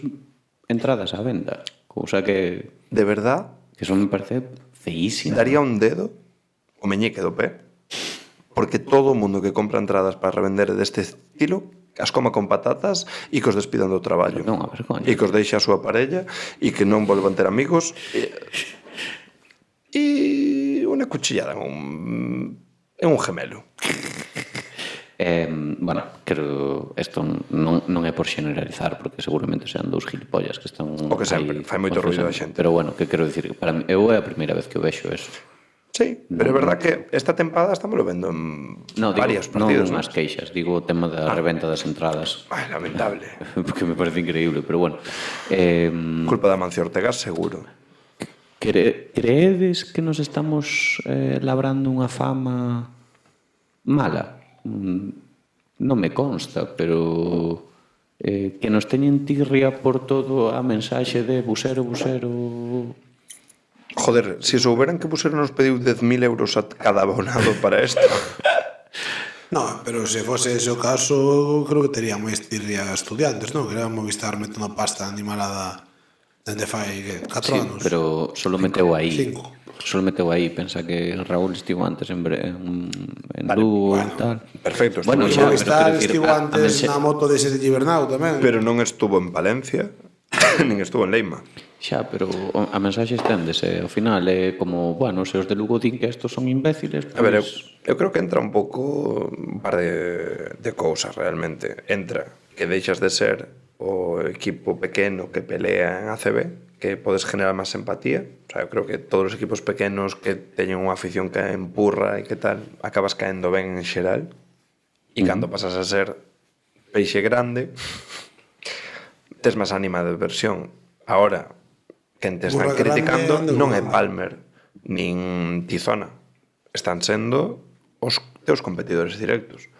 entradas á venda, cousa que De verdad, eso me parece feísimo. daría un dedo o meñique do pé, porque todo o mundo que compra entradas para revender deste estilo as coma con patatas e que os despidan do traballo. Non, a ver, coño. E que os deixe a súa parella e que non volvan ter amigos e unha cuchillada en un gemelo. Bueno, creo isto non é por generalizar, porque seguramente sean dous gilipollas que están O que sempre, fai moito ruido a xente. Pero bueno, que quero dicir, para mí, eu é a primeira vez que o vexo eso. Sí, pero é verdad que esta tempada estamos vendo en varios partidos. Non as queixas, digo o tema da reventa das entradas. Ai, lamentable. Porque me parece increíble, pero bueno. Culpa da Mancio Ortega, seguro. Creedes que nos estamos labrando unha fama mala? Non me consta, pero que nos teñen tirria por todo a mensaxe de busero. Joder, se souberan que Busero nos pediu 10.000 euros a cada abonado para isto. No, pero se fose ese o caso, creo que tería máis tirria estudiantes, non? Que era Movistar metendo pasta animalada dende fai 4 Sí, anos. pero solo meteu aí. 5. solo meteu aí, pensa que Raúl estivo antes en Lugo e tal. Perfecto, Bueno, estuvo xa, en pero Movistar quero dicir, estivo a antes mense- na moto dese de Gibernau tamén. pero non estuvo en Valencia, nin estuvo en Leima. Xa, pero a mensaxe esténdese. Ao final é como, bueno, se os de Lugo din que estos son imbéciles, A ver, pois... eu creo que entra un pouco un par de cousas realmente. Entra que deixas de ser o equipo pequeno que pelea en ACB, que podes generar máis empatía. O sea, eu creo que todos os equipos pequenos que teñen unha afición que empurra e que tal, acabas caendo ben en xeral. E cando pasas a ser peixe grande, tes máis ánima de versión. Ahora, quen te están Burra grande criticando anda non é burra. Palmer nin Tizona. Están sendo os teus competidores directos.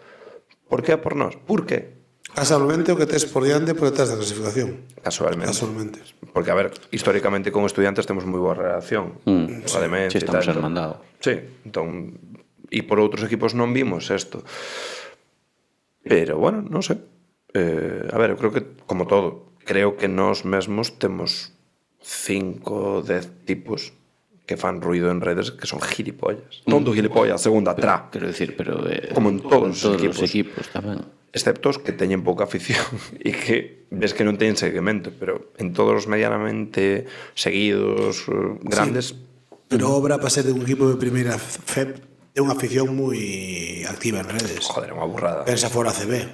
Por que a por nós? Por que? Casualmente o que tes por diante por detrás da clasificación. Casualmente. Casualmente. Porque, a ver, históricamente con estudiantes temos moi boa relación. Ademais, Sí, estamos hermandados. Sí, entón... E por outros equipos non vimos isto. Pero, bueno, non sei. A ver, eu creo que, como todo, creo que nós mesmos temos 5 ou 10 tipos que fan ruido en redes que son gilipollas. Tonto gilipollas, segunda tra. Quero dicir, pero... Como en todos os os equipos. equipos tamén. Excepto os que teñen pouca afición e que ves que non teñen seguimento, pero en todos os medianamente seguidos, grandes, Pero obra para ser de un equipo de primeira FEP é unha afición moi activa en redes. joder, é unha burrada. Pensa fora CB.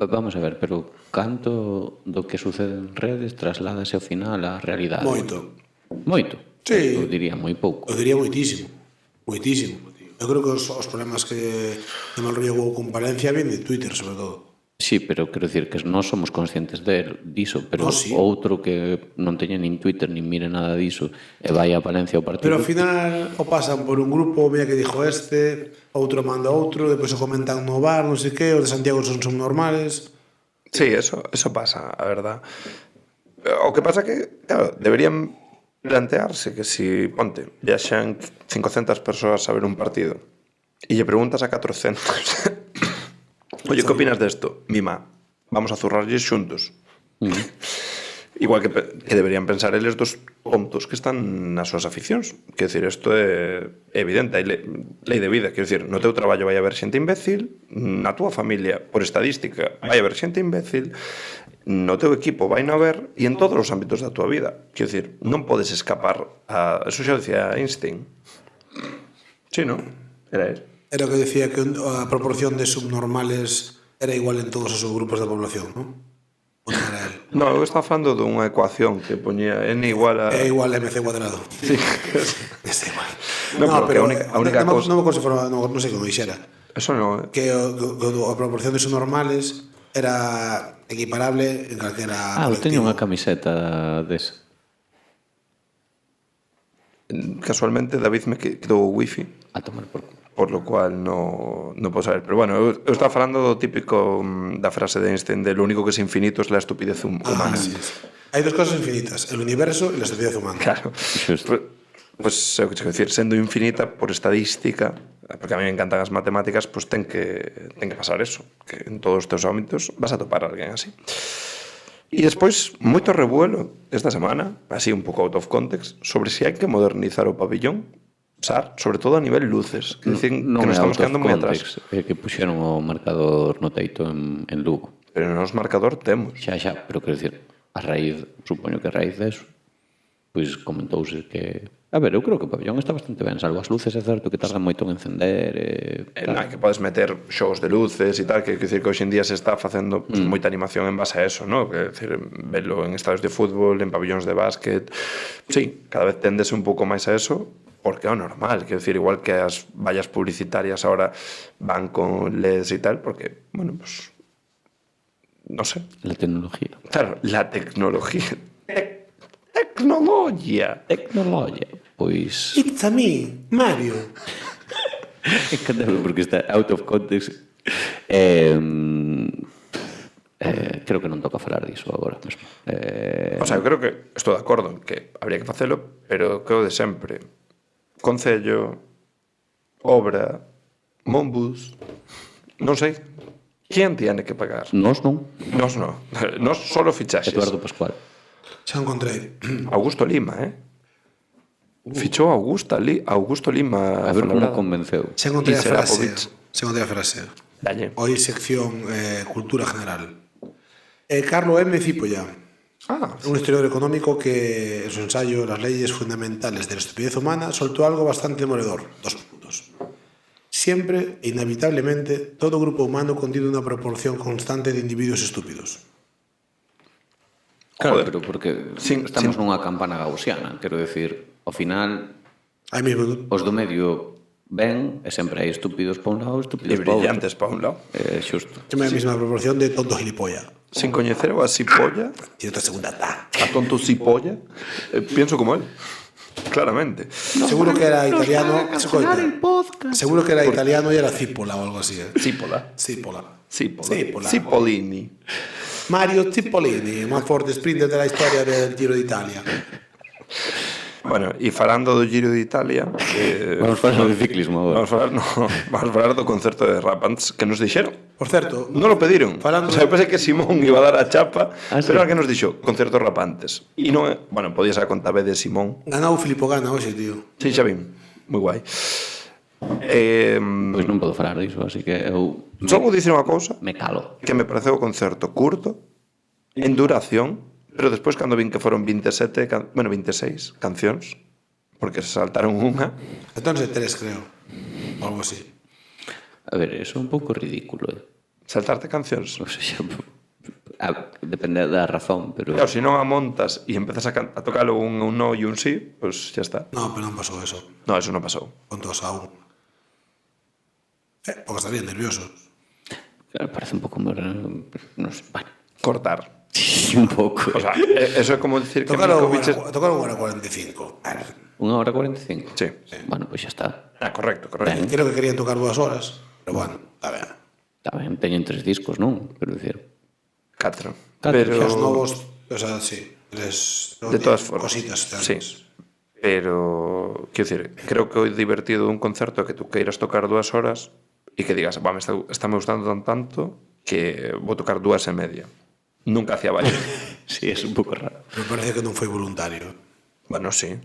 Vamos a ver, pero canto do que sucede en redes trasládase ao final á realidade? Moito. Moito? Sí. Eu diría moi pouco. Eu diría moitísimo. Moitísimo. Eu creo que os problemas que de mal rollo hubo con Valencia vienen de Twitter, sobre todo. Sí, pero quero dicir que nós somos conscientes diso, pero No, sí. outro que non teña nin Twitter nin mire nada diso e vai a Valencia ao partido. Pero ao final o pasan por un grupo, mira que dijo este, outro manda outro, depois o comentan no bar, non sei que, os de Santiago son normales. Sí, eso pasa, a verdad. O que pasa que, claro, deberían plantearse que si, ponte, viaxan 500 persoas a ver un partido e lle preguntas a 400 oye, que opinas desto? Mima, vamos a zurrarlles xuntos. Igual que deberían pensar eles dos tontos que están nas súas aficións. Quero dicir, isto é evidente, hai lei de vida. Quero dicir, no teu traballo vai haber xente imbécil, na túa familia, por estadística, vai haber xente imbécil, no teu equipo vai non haber, e en todos os ámbitos da túa vida. Quero dicir, non podes escapar a... Eso xa decía Einstein. Sí, non? Era él. Era o que decía que a proporción de subnormales era igual en todos os subgrupos da población, non? O non era él. No, eu estaba falando dunha ecuación que poñía n igual a... É igual a MC cuadrado. Sí. É igual. No, pero que a única non, cousa- non me acordo se fora, non sei como dixera. Eso non, Que a proporción de subnormales era equiparable en calquera eu teño colectivo. unha camiseta desa. Casualmente David me quedou o wifi, A tomar por culo. por lo cual no podo saber. Pero bueno, eu estaba falando do típico da frase de Einstein de lo único que es infinito es la estupidez humana. Sí, sí. Hai dos cosas infinitas, el universo e la estupidez humana. Claro. Xusto. Pues eu que decir, sendo infinita por estadística, porque a mí me encantan as matemáticas, pues ten que pasar eso, que en todos os teus ámbitos vas a topar a alguén así. E despois, moito revuelo esta semana, así un pouco out of context, sobre se hai que modernizar o pabillón, SAR, sobre todo a nivel luces, que dicen Non que nos é estamos out of quedando moi atrás. context, é que puxeron o marcador no teito en Lugo. Pero nos marcador temos. Xa, pero quero dicir, a raíz, supoño que a raíz deso, pois comentouse que... A ver, eu creo que o pabellón está bastante ben, salvo as luces, é certo que tardan moito en encender, Que podes meter xogos de luces e tal, que quer dicir que hoxe en día se está facendo pues, moita animación en base a eso, ¿no? Que decir, velo en estadios de fútbol, en pabellóns de básquet. Sí, cada vez tendese un pouco máis a eso, porque é o normal, quer dicir, igual que as vallas publicitarias ahora van con LEDs e tal, porque, bueno, pues no sé. la tecnología. Claro, la tecnología. Tecnología. Tecnología, pois... It's a me, Mario. Encantame, porque está out of context. Creo que non toca falar diso agora mesmo. O sea, eu creo que estou de acordo en que habría que facelo, pero creo de sempre. Concello, obra, Monbus, non sei. Quen tiene que pagar? Nos non. Nos no. Nos solo fichaxes. Eduardo Pascual. Xa encontrei. Augusto Lima, Fichou a Augusto Lima. A ver como Fuenlabrada. convenceu. Se encontrei Y a frase. Serapovic. Se encontrei a frase. Dalle. Hoy sección Cultura General. Carlo M. Cipolla, Ah, un historiador económico que en su ensayo Las leyes fundamentales de la estupidez humana soltó algo bastante demoledor. 2 puntos. Siempre e inevitablemente todo grupo humano contiene una proporción constante de individuos estúpidos. Claro, Joder. pero porque Sin- estamos sin- nunha campana gaussiana, quero decir, ao final Aí mismo, os do medio ven e sempre hai estúpidos pa un lado, y estúpidos pa outro. brillantes para un lado. Xusto. a mesma proporción de tonto gilipolla. Sin coñecer a Cipolla, Y otra segunda ta. a tonto Cipolla, pienso como él. Claramente. Seguro que era italiano. Seguro que era italiano y era Cipolla o algo así. Cipolla. Cipolla. Cipolla. Cipollini. Mario Cipollini, más forte sprinter de la historia del Giro d'Italia. Bueno, e falando do Giro de Italia, Vamos falar de ciclismo agora. vamos falar do concerto de Rapants que nos dixeron. Por certo, Non lo pediron. Falando- O sea, eu pensei que Simón iba a dar a chapa, Ah, sí? pero era que nos dixo concerto de Rapantes. E non é, bueno, podía ser a conta B de Simón. ganou Filippo Ganna hoxe, tío. Sí, xa vin. Moi guai. Pois non podo falar diso, así que eu Só vou dicir unha cousa, me calo. que me pareceu o concerto curto, en duración, pero despois cando vin que foron 26 cancións, porque se saltaron unha, Entonces 3, creo. O algo así. A ver, eso é un pouco ridículo. saltarte cancións. O sea, depende da razón, pero Claro, se non a montas e empezas a tocalo un no e un sí, pues ya está. No, pero non pasou eso. No, eso non pasou. Con todos a un. Porque estarían nerviosos. claro, parece un pouco non sei, bueno, Cortar. sí, un pouco. O sea, eso é como decir que Tocaron Milkovic... tocaron 1:45. 1:45. Sí. Bueno, pois xa está. Ah, correcto, correcto. Creo que querían tocar 2 horas. Pero bueno, está ben. Está ben, teñen 3 discos, non? Quero dicir. 4. Catro. Pero... Os novos, o sea, sí. De todas formas. Cositas. Sí. Pero, quero dicir, creo que o divertido dun concerto é que tú queiras tocar 2 horas e que digas, me está me gustando tanto que vou tocar 2:30. Nunca hacía valer. Sí, é un pouco raro. Me parece que non foi voluntario. Bueno, sí.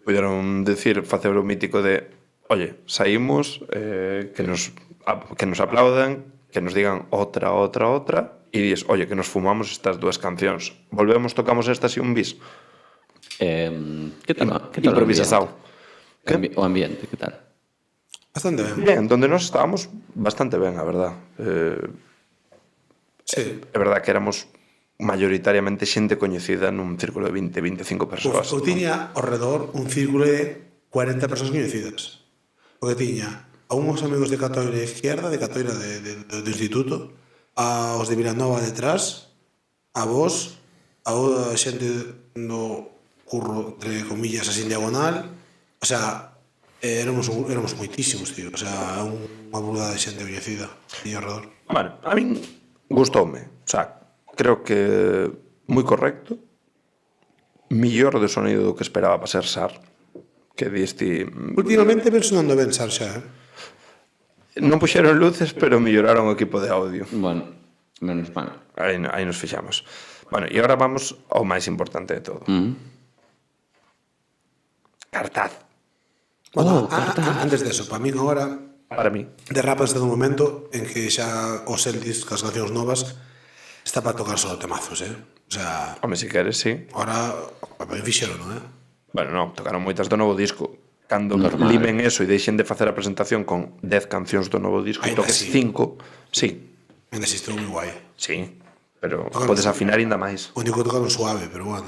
Puderon decir, facer o mítico de oye, saímos, que nos aplaudan, que nos digan outra, e dices, oye, que nos fumamos estas 2 cancións. Volvemos, tocamos estas e un bis. Que tal? Que tal Improvisado. O ambiente, que tal? Bastante ben. Bien, donde nos estábamos bastante ben, a verdad. Sí. É verdad que éramos mayoritariamente xente coñecida nun círculo de 20-25 persoas. Eu tiña ao redor un círculo de 40 persoas coñecidas. Porque tiña a uns amigos de Catoira izquierda, de Catoira do instituto, aos de Vilanova detrás, a vos, a xente no curro, entre comillas, así en diagonal. O sea, éramos moitísimos, tío. O sea, unha burda de xente coñecida. Tiña ao redor. Bueno, a min gustoume. O sea, creo que moi correcto. Millor de sonido do que esperaba para ser SAR. Que diste... Últimamente ven sonando ben, Sarxa, Non puxeron luces, pero melloraron o equipo de audio. Bueno, menos mal. Aí nos fixamos. Bueno, e agora vamos ao máis importante de todo. Cartaz. Bueno, antes de eso, para min agora Para mí. derrapa este un momento en que xa os Celtics, as cancións novas, está para tocar solo temazos, O sea, Home, si queres, sí. ahora, para mí fixeron, Bueno, non, tocaron moitas do novo disco. Cando Normal. limen eso e deixen de facer a presentación con 10 cancións do novo disco e Ainda toques así. 5, sí, Ainda existe moi guai. sí. Pero Tocaron podes afinar ainda máis. O único que tocaron suave, pero bueno.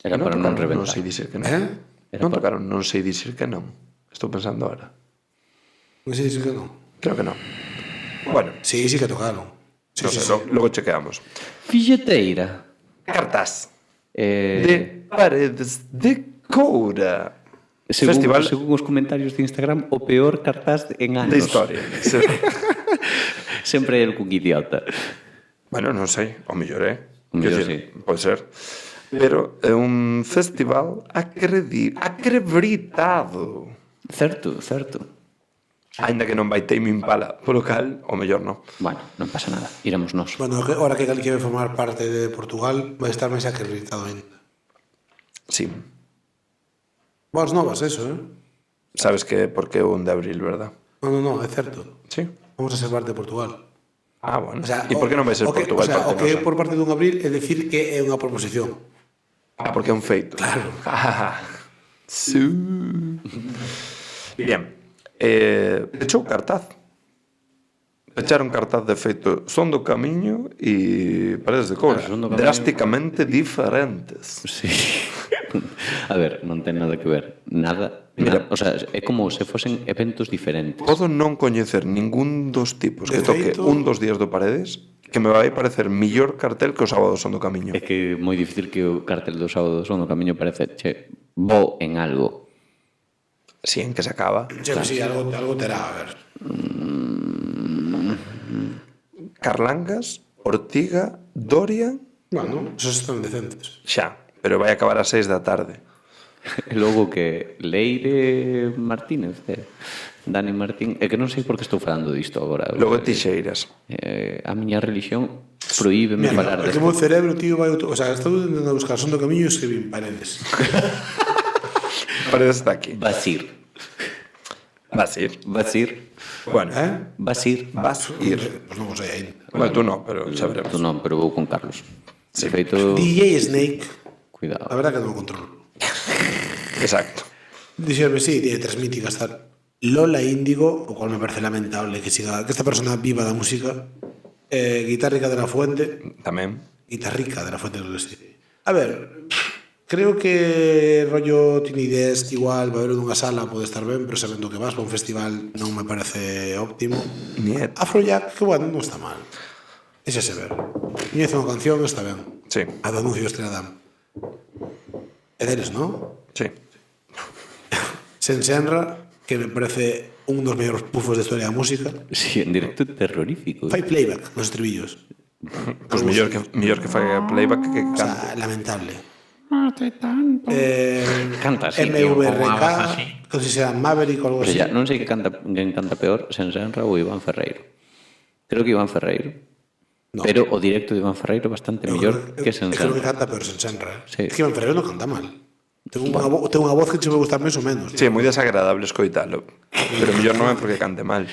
Era para non reventar. Non sei dicir que non. Era Non para- tocaron, non sei dicir que non. Estou pensando ahora. Non sei se que non. Creo que non. Bueno, Sí, sí que tocaron. Sí, non sí, sei, sí. logo chequeamos. Filleteira. Cartaz De de Paredes de Coura. Festival... Festival según os comentarios de Instagram, o peor cartaz en anos. de historia. Sí. Sempre é el cun idiota. Bueno, non sei, o mellor O mellor, pode ser. Pero é un festival acreditado. Certo, certo. Ainda que non vai Tame Impala polo cal, o mellor non. Bueno, non pasa nada. Iremos nós. Bueno, ahora que Gal quere formar parte de Portugal, vai estar máis acreditado ainda. Sí. Boas novas, eso, Sabes que por que o 1 de abril, verdad? No, é certo. Sí. Vamos a ser parte de Portugal. Ah, bueno. O sea, E por que non vai ser o que, Portugal o sea, parte o que é nosa? por parte dun abril é decir que é unha proposición. Ah, porque é un feito. Claro. Sí. Bien. Pechou cartaz. Pecharon cartaz de feito Son do Camiño e Paredes de Coura. Son do Camiño. Drásticamente diferentes. Sí. A ver, non ten nada que ver. Nada. Mira. O sea, é como se fosen eventos diferentes. Podo non coñecer ningún dos tipos que De toque feito- un dos días do Paredes que me vai parecer millor cartel que o sábado Son do Camiño. É que é moi difícil que o cartel do sábado Son do Camiño parece bo en algo. Si, en que se acaba. Che, sí, algo terá, a ver. Carlangas, Ortiga, Dorian, Bueno, esos están decentes. xa, pero vai acabar ás 6 da tarde. E logo que Leire Martínez, Dani Martín, é que non sei por que estou falando disto agora. Logo Tixeiras. A miña religión prohíbeme Mira, falar é que desto. o meu cerebro, tío, vai... O sea, estou intentando buscar Son do Camiño e escribín Paredes. Paredes está aquí. Basir. Vas ir. Basir. Bueno, Basir. vas ir. Pois non o sei ainda. Bueno, tú no, pero xa veremos. Tu non, pero vou con Carlos. De feito, DJ Snake, a cuidado. verdad que non o controlo. Exacto. Dixerme, sí, tiene 3 míticas, tal. Lola Índigo, o cual me parece lamentable que siga, que esta persona viva da música. Guitarrica de la Fuente, Tamén. Guitarrica de la Fuente, creo que sí. A ver, creo que rollo tiene ideas que igual va a haber dunha sala pode estar ben, pero sabendo que vas para un festival non me parece óptimo. Niet. Afrojack, que bueno, non está mal. Deixase ver. Coñece unha canción, está ben. Sí, A do anuncio Estrela É deles, non? sí. Senra, que me parece un dos mellores pufos da historia da música. Sí, en directo terrorífico. Fai playback nos estribillos. Pois mellor que faga playback que O cante. sea, lamentable. Canta así, tío, MVRK, como una voz así. non sei se era Maverick ou algo Pero así. ya, non sei quen canta peor, Senra ou Iván Ferreiro. Creo que Iván Ferreiro. No. Pero o directo de Iván Ferreiro é bastante mellor que Creo que Senra. canta peor Senra. Sí. É que Iván Ferreiro non canta mal. Ten unha voz que che vai gustar máis ou menos. Sí, é moi desagradable escoitalo. Pero mellor non é porque cante mal.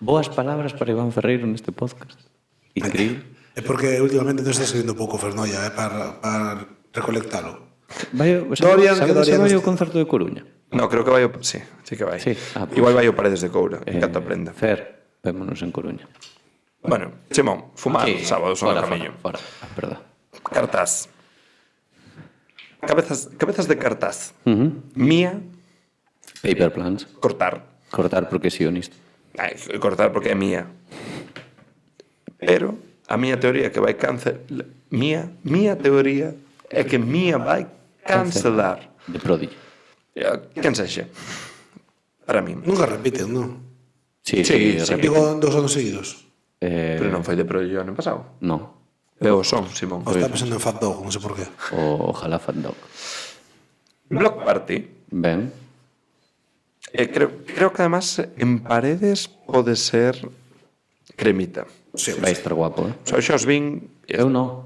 Boas palabras para Iván Ferreiro neste podcast. Increíble. É porque últimamente non está escribindo pouco Fernoia, para recolectalo. Vai, Dorian, que sabes se Dorian vai está- ao concerto de Coruña? No, creo que vai o... Sí, sí que vai. Sí. Ah, pues. Igual vai o Paredes de Coura, en canto aprenda. Fer, vémonos en Coruña. Bueno, Simón, fumar sábado Son do Camiño. Fora, verdad. Cartaz. Cabezas de cartaz. Mía, Paper plans. cortar. Cortar porque é sionista. Ai, cortar porque é mía. Pero a miña teoría que vai Mía teoría é que mía vai cancelar. De Prodigy. Quen sexe? Para min. Nunca repiten, non? Sí, Sí, sí. repite. Digo 2 anos seguidos. Pero non foi de Prodigy o ano pasado. No. Veo o son, Simón. O está pensando en Fat Dog, non sei por qué. Ojalá Fat Dog. Block Party. Ben. Creo que además en Paredes pode ser cremita. Sí, Vai estar guapo, eh? O sea, xa os vin, Eu non.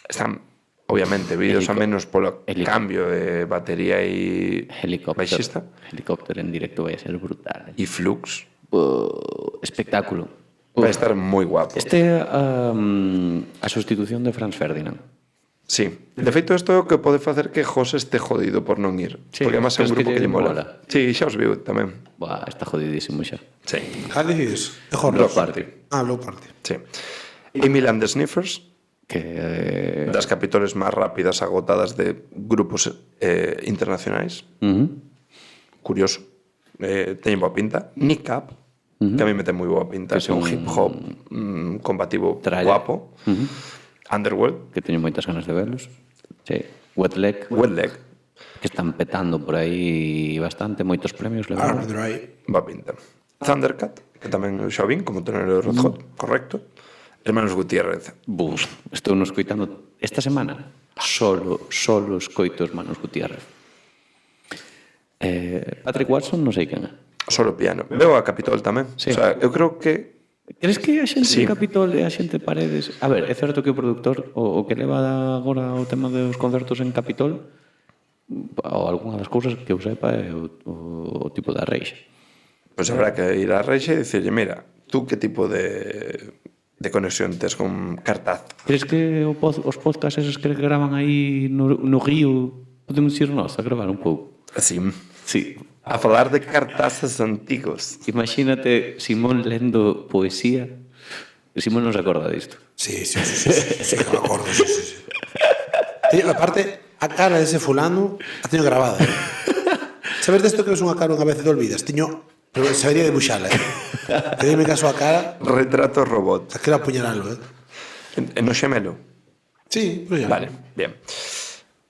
están obviamente vídeos a menos polo cambio de batería e Helicóptero. baixista Helicóptero en directo vai a ser brutal. e Flux. Espectáculo. Vai estar moi guapo. Este é a sustitución de Franz Ferdinand. Sí. De feito, isto é o que pode facer que José este jodido por non ir. Sí, porque además é un pero es que grupo que lle lle mola. mola. Sí, xa os viu tamén. Buah, está jodidísimo xa. Sí. Cal decides? É Horrors. Block Party. Ah, Block Party. Sí. Emil and the Sniffers, Que... das capitales máis rápidas agotadas de grupos internacionais. Curioso. Teñen boa pinta. Nick Up, que a mí me ten moi boa pinta. Que É un son- hip hop combativo Tralla. guapo. Underworld, que teño moitas ganas de verlos. Sí. Wet Leg, Wet Leg, que están petando por aí bastante, moitos premios Arm levaron. Dry. boa pinta. Thundercat, que tamén xa o vin, como tonero de Red Hot, correcto. Hermanos Gutiérrez. Bus, estou nos escoitando esta semana. Solo escoito os Manos Gutiérrez. Patrick Watson non sei quen é. Solo piano. Veo a Capitol tamén. Sí. O sea, eu creo que Crees que a xente Sí. de Capitol e a xente de Paredes... A ver, é certo que o produtor, o que leva agora o tema dos concertos en Capitol, ou algunha das cousas que eu sepa é o tipo da reixa. Pois habrá que ir á reixa e dicirlle, mira, tú que tipo de conexión tes con Cartaz? Crees que os podcasts esos que graban aí no río podemos ir nós a gravar un pouco? Así, Sí. a falar de cartazes antigos. Imagínate Simón lendo poesía. Simón non se acorda disto. Sí, que me acordo, sí. Aparte, a cara dese fulano a teño grabada. Sabes desto que ves unha cara unha vez e te olvidas? Pero sabería debuxala, Que dime caso a cara, Retrato robot. quero apuñalalo, No xemelo? Sí, pero ya. Vale, bien.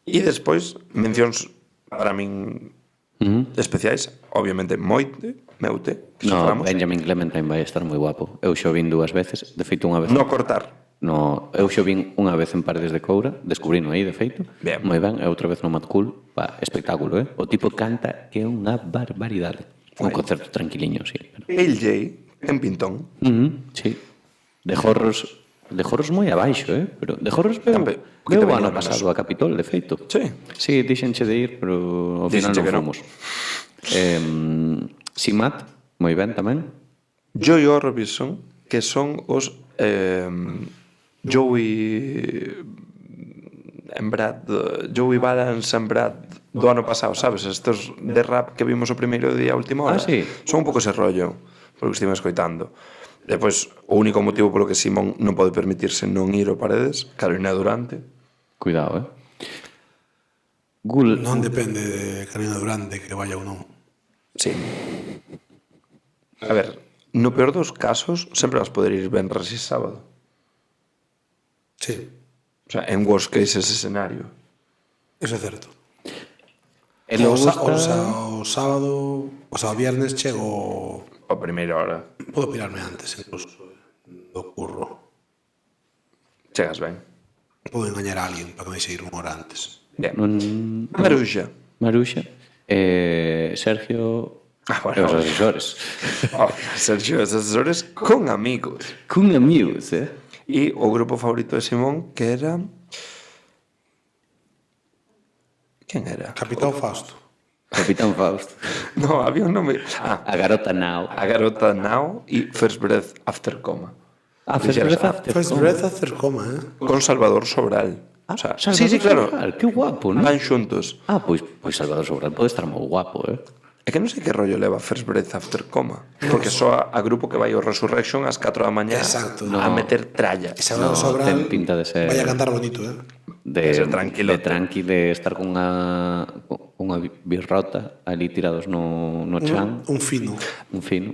E despois, mencións para min especiais, obviamente Meute, que No, falamos. Benjamin Clementine vai estar moi guapo. Eu xo vin 2 veces, de feito unha vez. No cortar. No, eu xo vin unha vez en Paredes de Coura, descubrino aí, de feito. Bien. Moi ben, e outra vez no Mad Cool. Espectáculo, O tipo canta que é unha barbaridade. Un concerto tranquiliño, sí. LJ, en Pintón. Sí. De Jorros moi abaixo, Pero de Jorros veu que te o veña ano menos. pasado a Capitol, de feito. Sí. Sí, dixenche de ir, pero ao final Díxenche non que non. fomos. Simat, moi ben tamén. Joey Orbison, que son os Joey Joey Balance and Brad do ano pasado, sabes? Estos de rap que vimos o primeiro día a última hora. Ah, sí. Son un pouco ese rollo, polo que estive escoitando. Depois, o único motivo polo que Simón non pode permitirse non ir ao Paredes, Carolina Durante. Cuidado, Gul, Non depende de Carolina Durante que vaya ou non. Sí. A ver, no peor dos casos, sempre vas poder ir venres e sábado. Sí, O sea, en worst case ese escenario. eso é certo. e logo O sábado, o viernes chego... A primeira hora. Podo pirarme antes, incluso, do curro. Chegas ben. Podo engañar a alguén para que me deixe ir unha hora antes. Bien. non... Maruxa. Maruxa, Sergio Bueno. e os asesores. Oh, Sergio, os asesores con amigos. Cun amigos, E o grupo favorito de Simón, que era... Quen era? Capitán Fausto. Capitán Fausto. No, había un nome... A garota Now. A garota Now e First Breath After Coma. First Breath After First Coma. breath after coma, Con Salvador Sobral. O sea, Salvador sí, claro. Sobral, que guapo, non? Van xuntos. Pois Salvador Sobral pode estar moi guapo, É que non sei que rollo leva First Breath After Coma. Porque só a grupo que vai ao Resurrection ás 4 da mañá Exacto. a meter tralla. Ese Salvador No, Sobral ten pinta de ser- vaya a cantar bonito, De ser tranquilote. de estar con unha birrota ali tirados no chan, Un fino. un fino.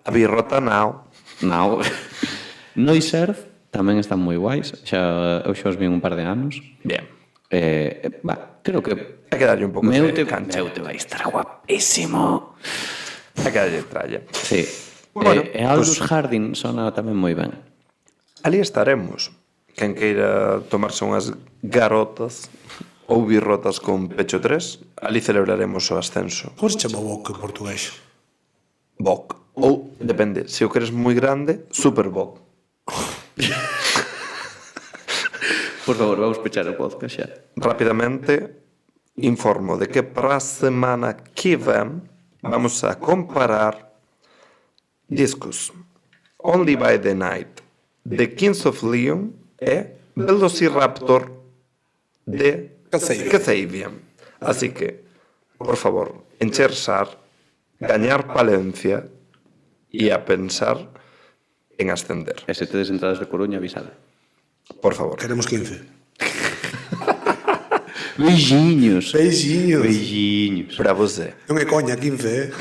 A birrota Now. Now. Noiserve tamén están moi guais, eu xa os vi un par de anos. Bien. Creo que Hai que darlle un pouco Meute de cancha. vai estar guapísimo. Hai que darlle tralla. Sí. Bueno, E Aldous Harding sona tamén moi ben. Ali estaremos. Quen queira tomarse unhas garotas ou birrotas con pecho 3, ali celebraremos o ascenso. Como se chama o boco en portugués? Boc. Ou, depende, se o queres moi grande, super boc. Por favor, vamos pechar o podcast xa. Rapidamente informo de que para a semana que ven vamos a comparar discos Only by the Night de Kings of Leon e Velociraptor de Kasabian. Así que, por favor, enchersar, gañar Palencia e a pensar en ascender. E se tedes entradas de Coruña, avisade. Por favor. Queremos 15. Beijiños. Beixiños. Beijiños. Para você. Non é coña, 15,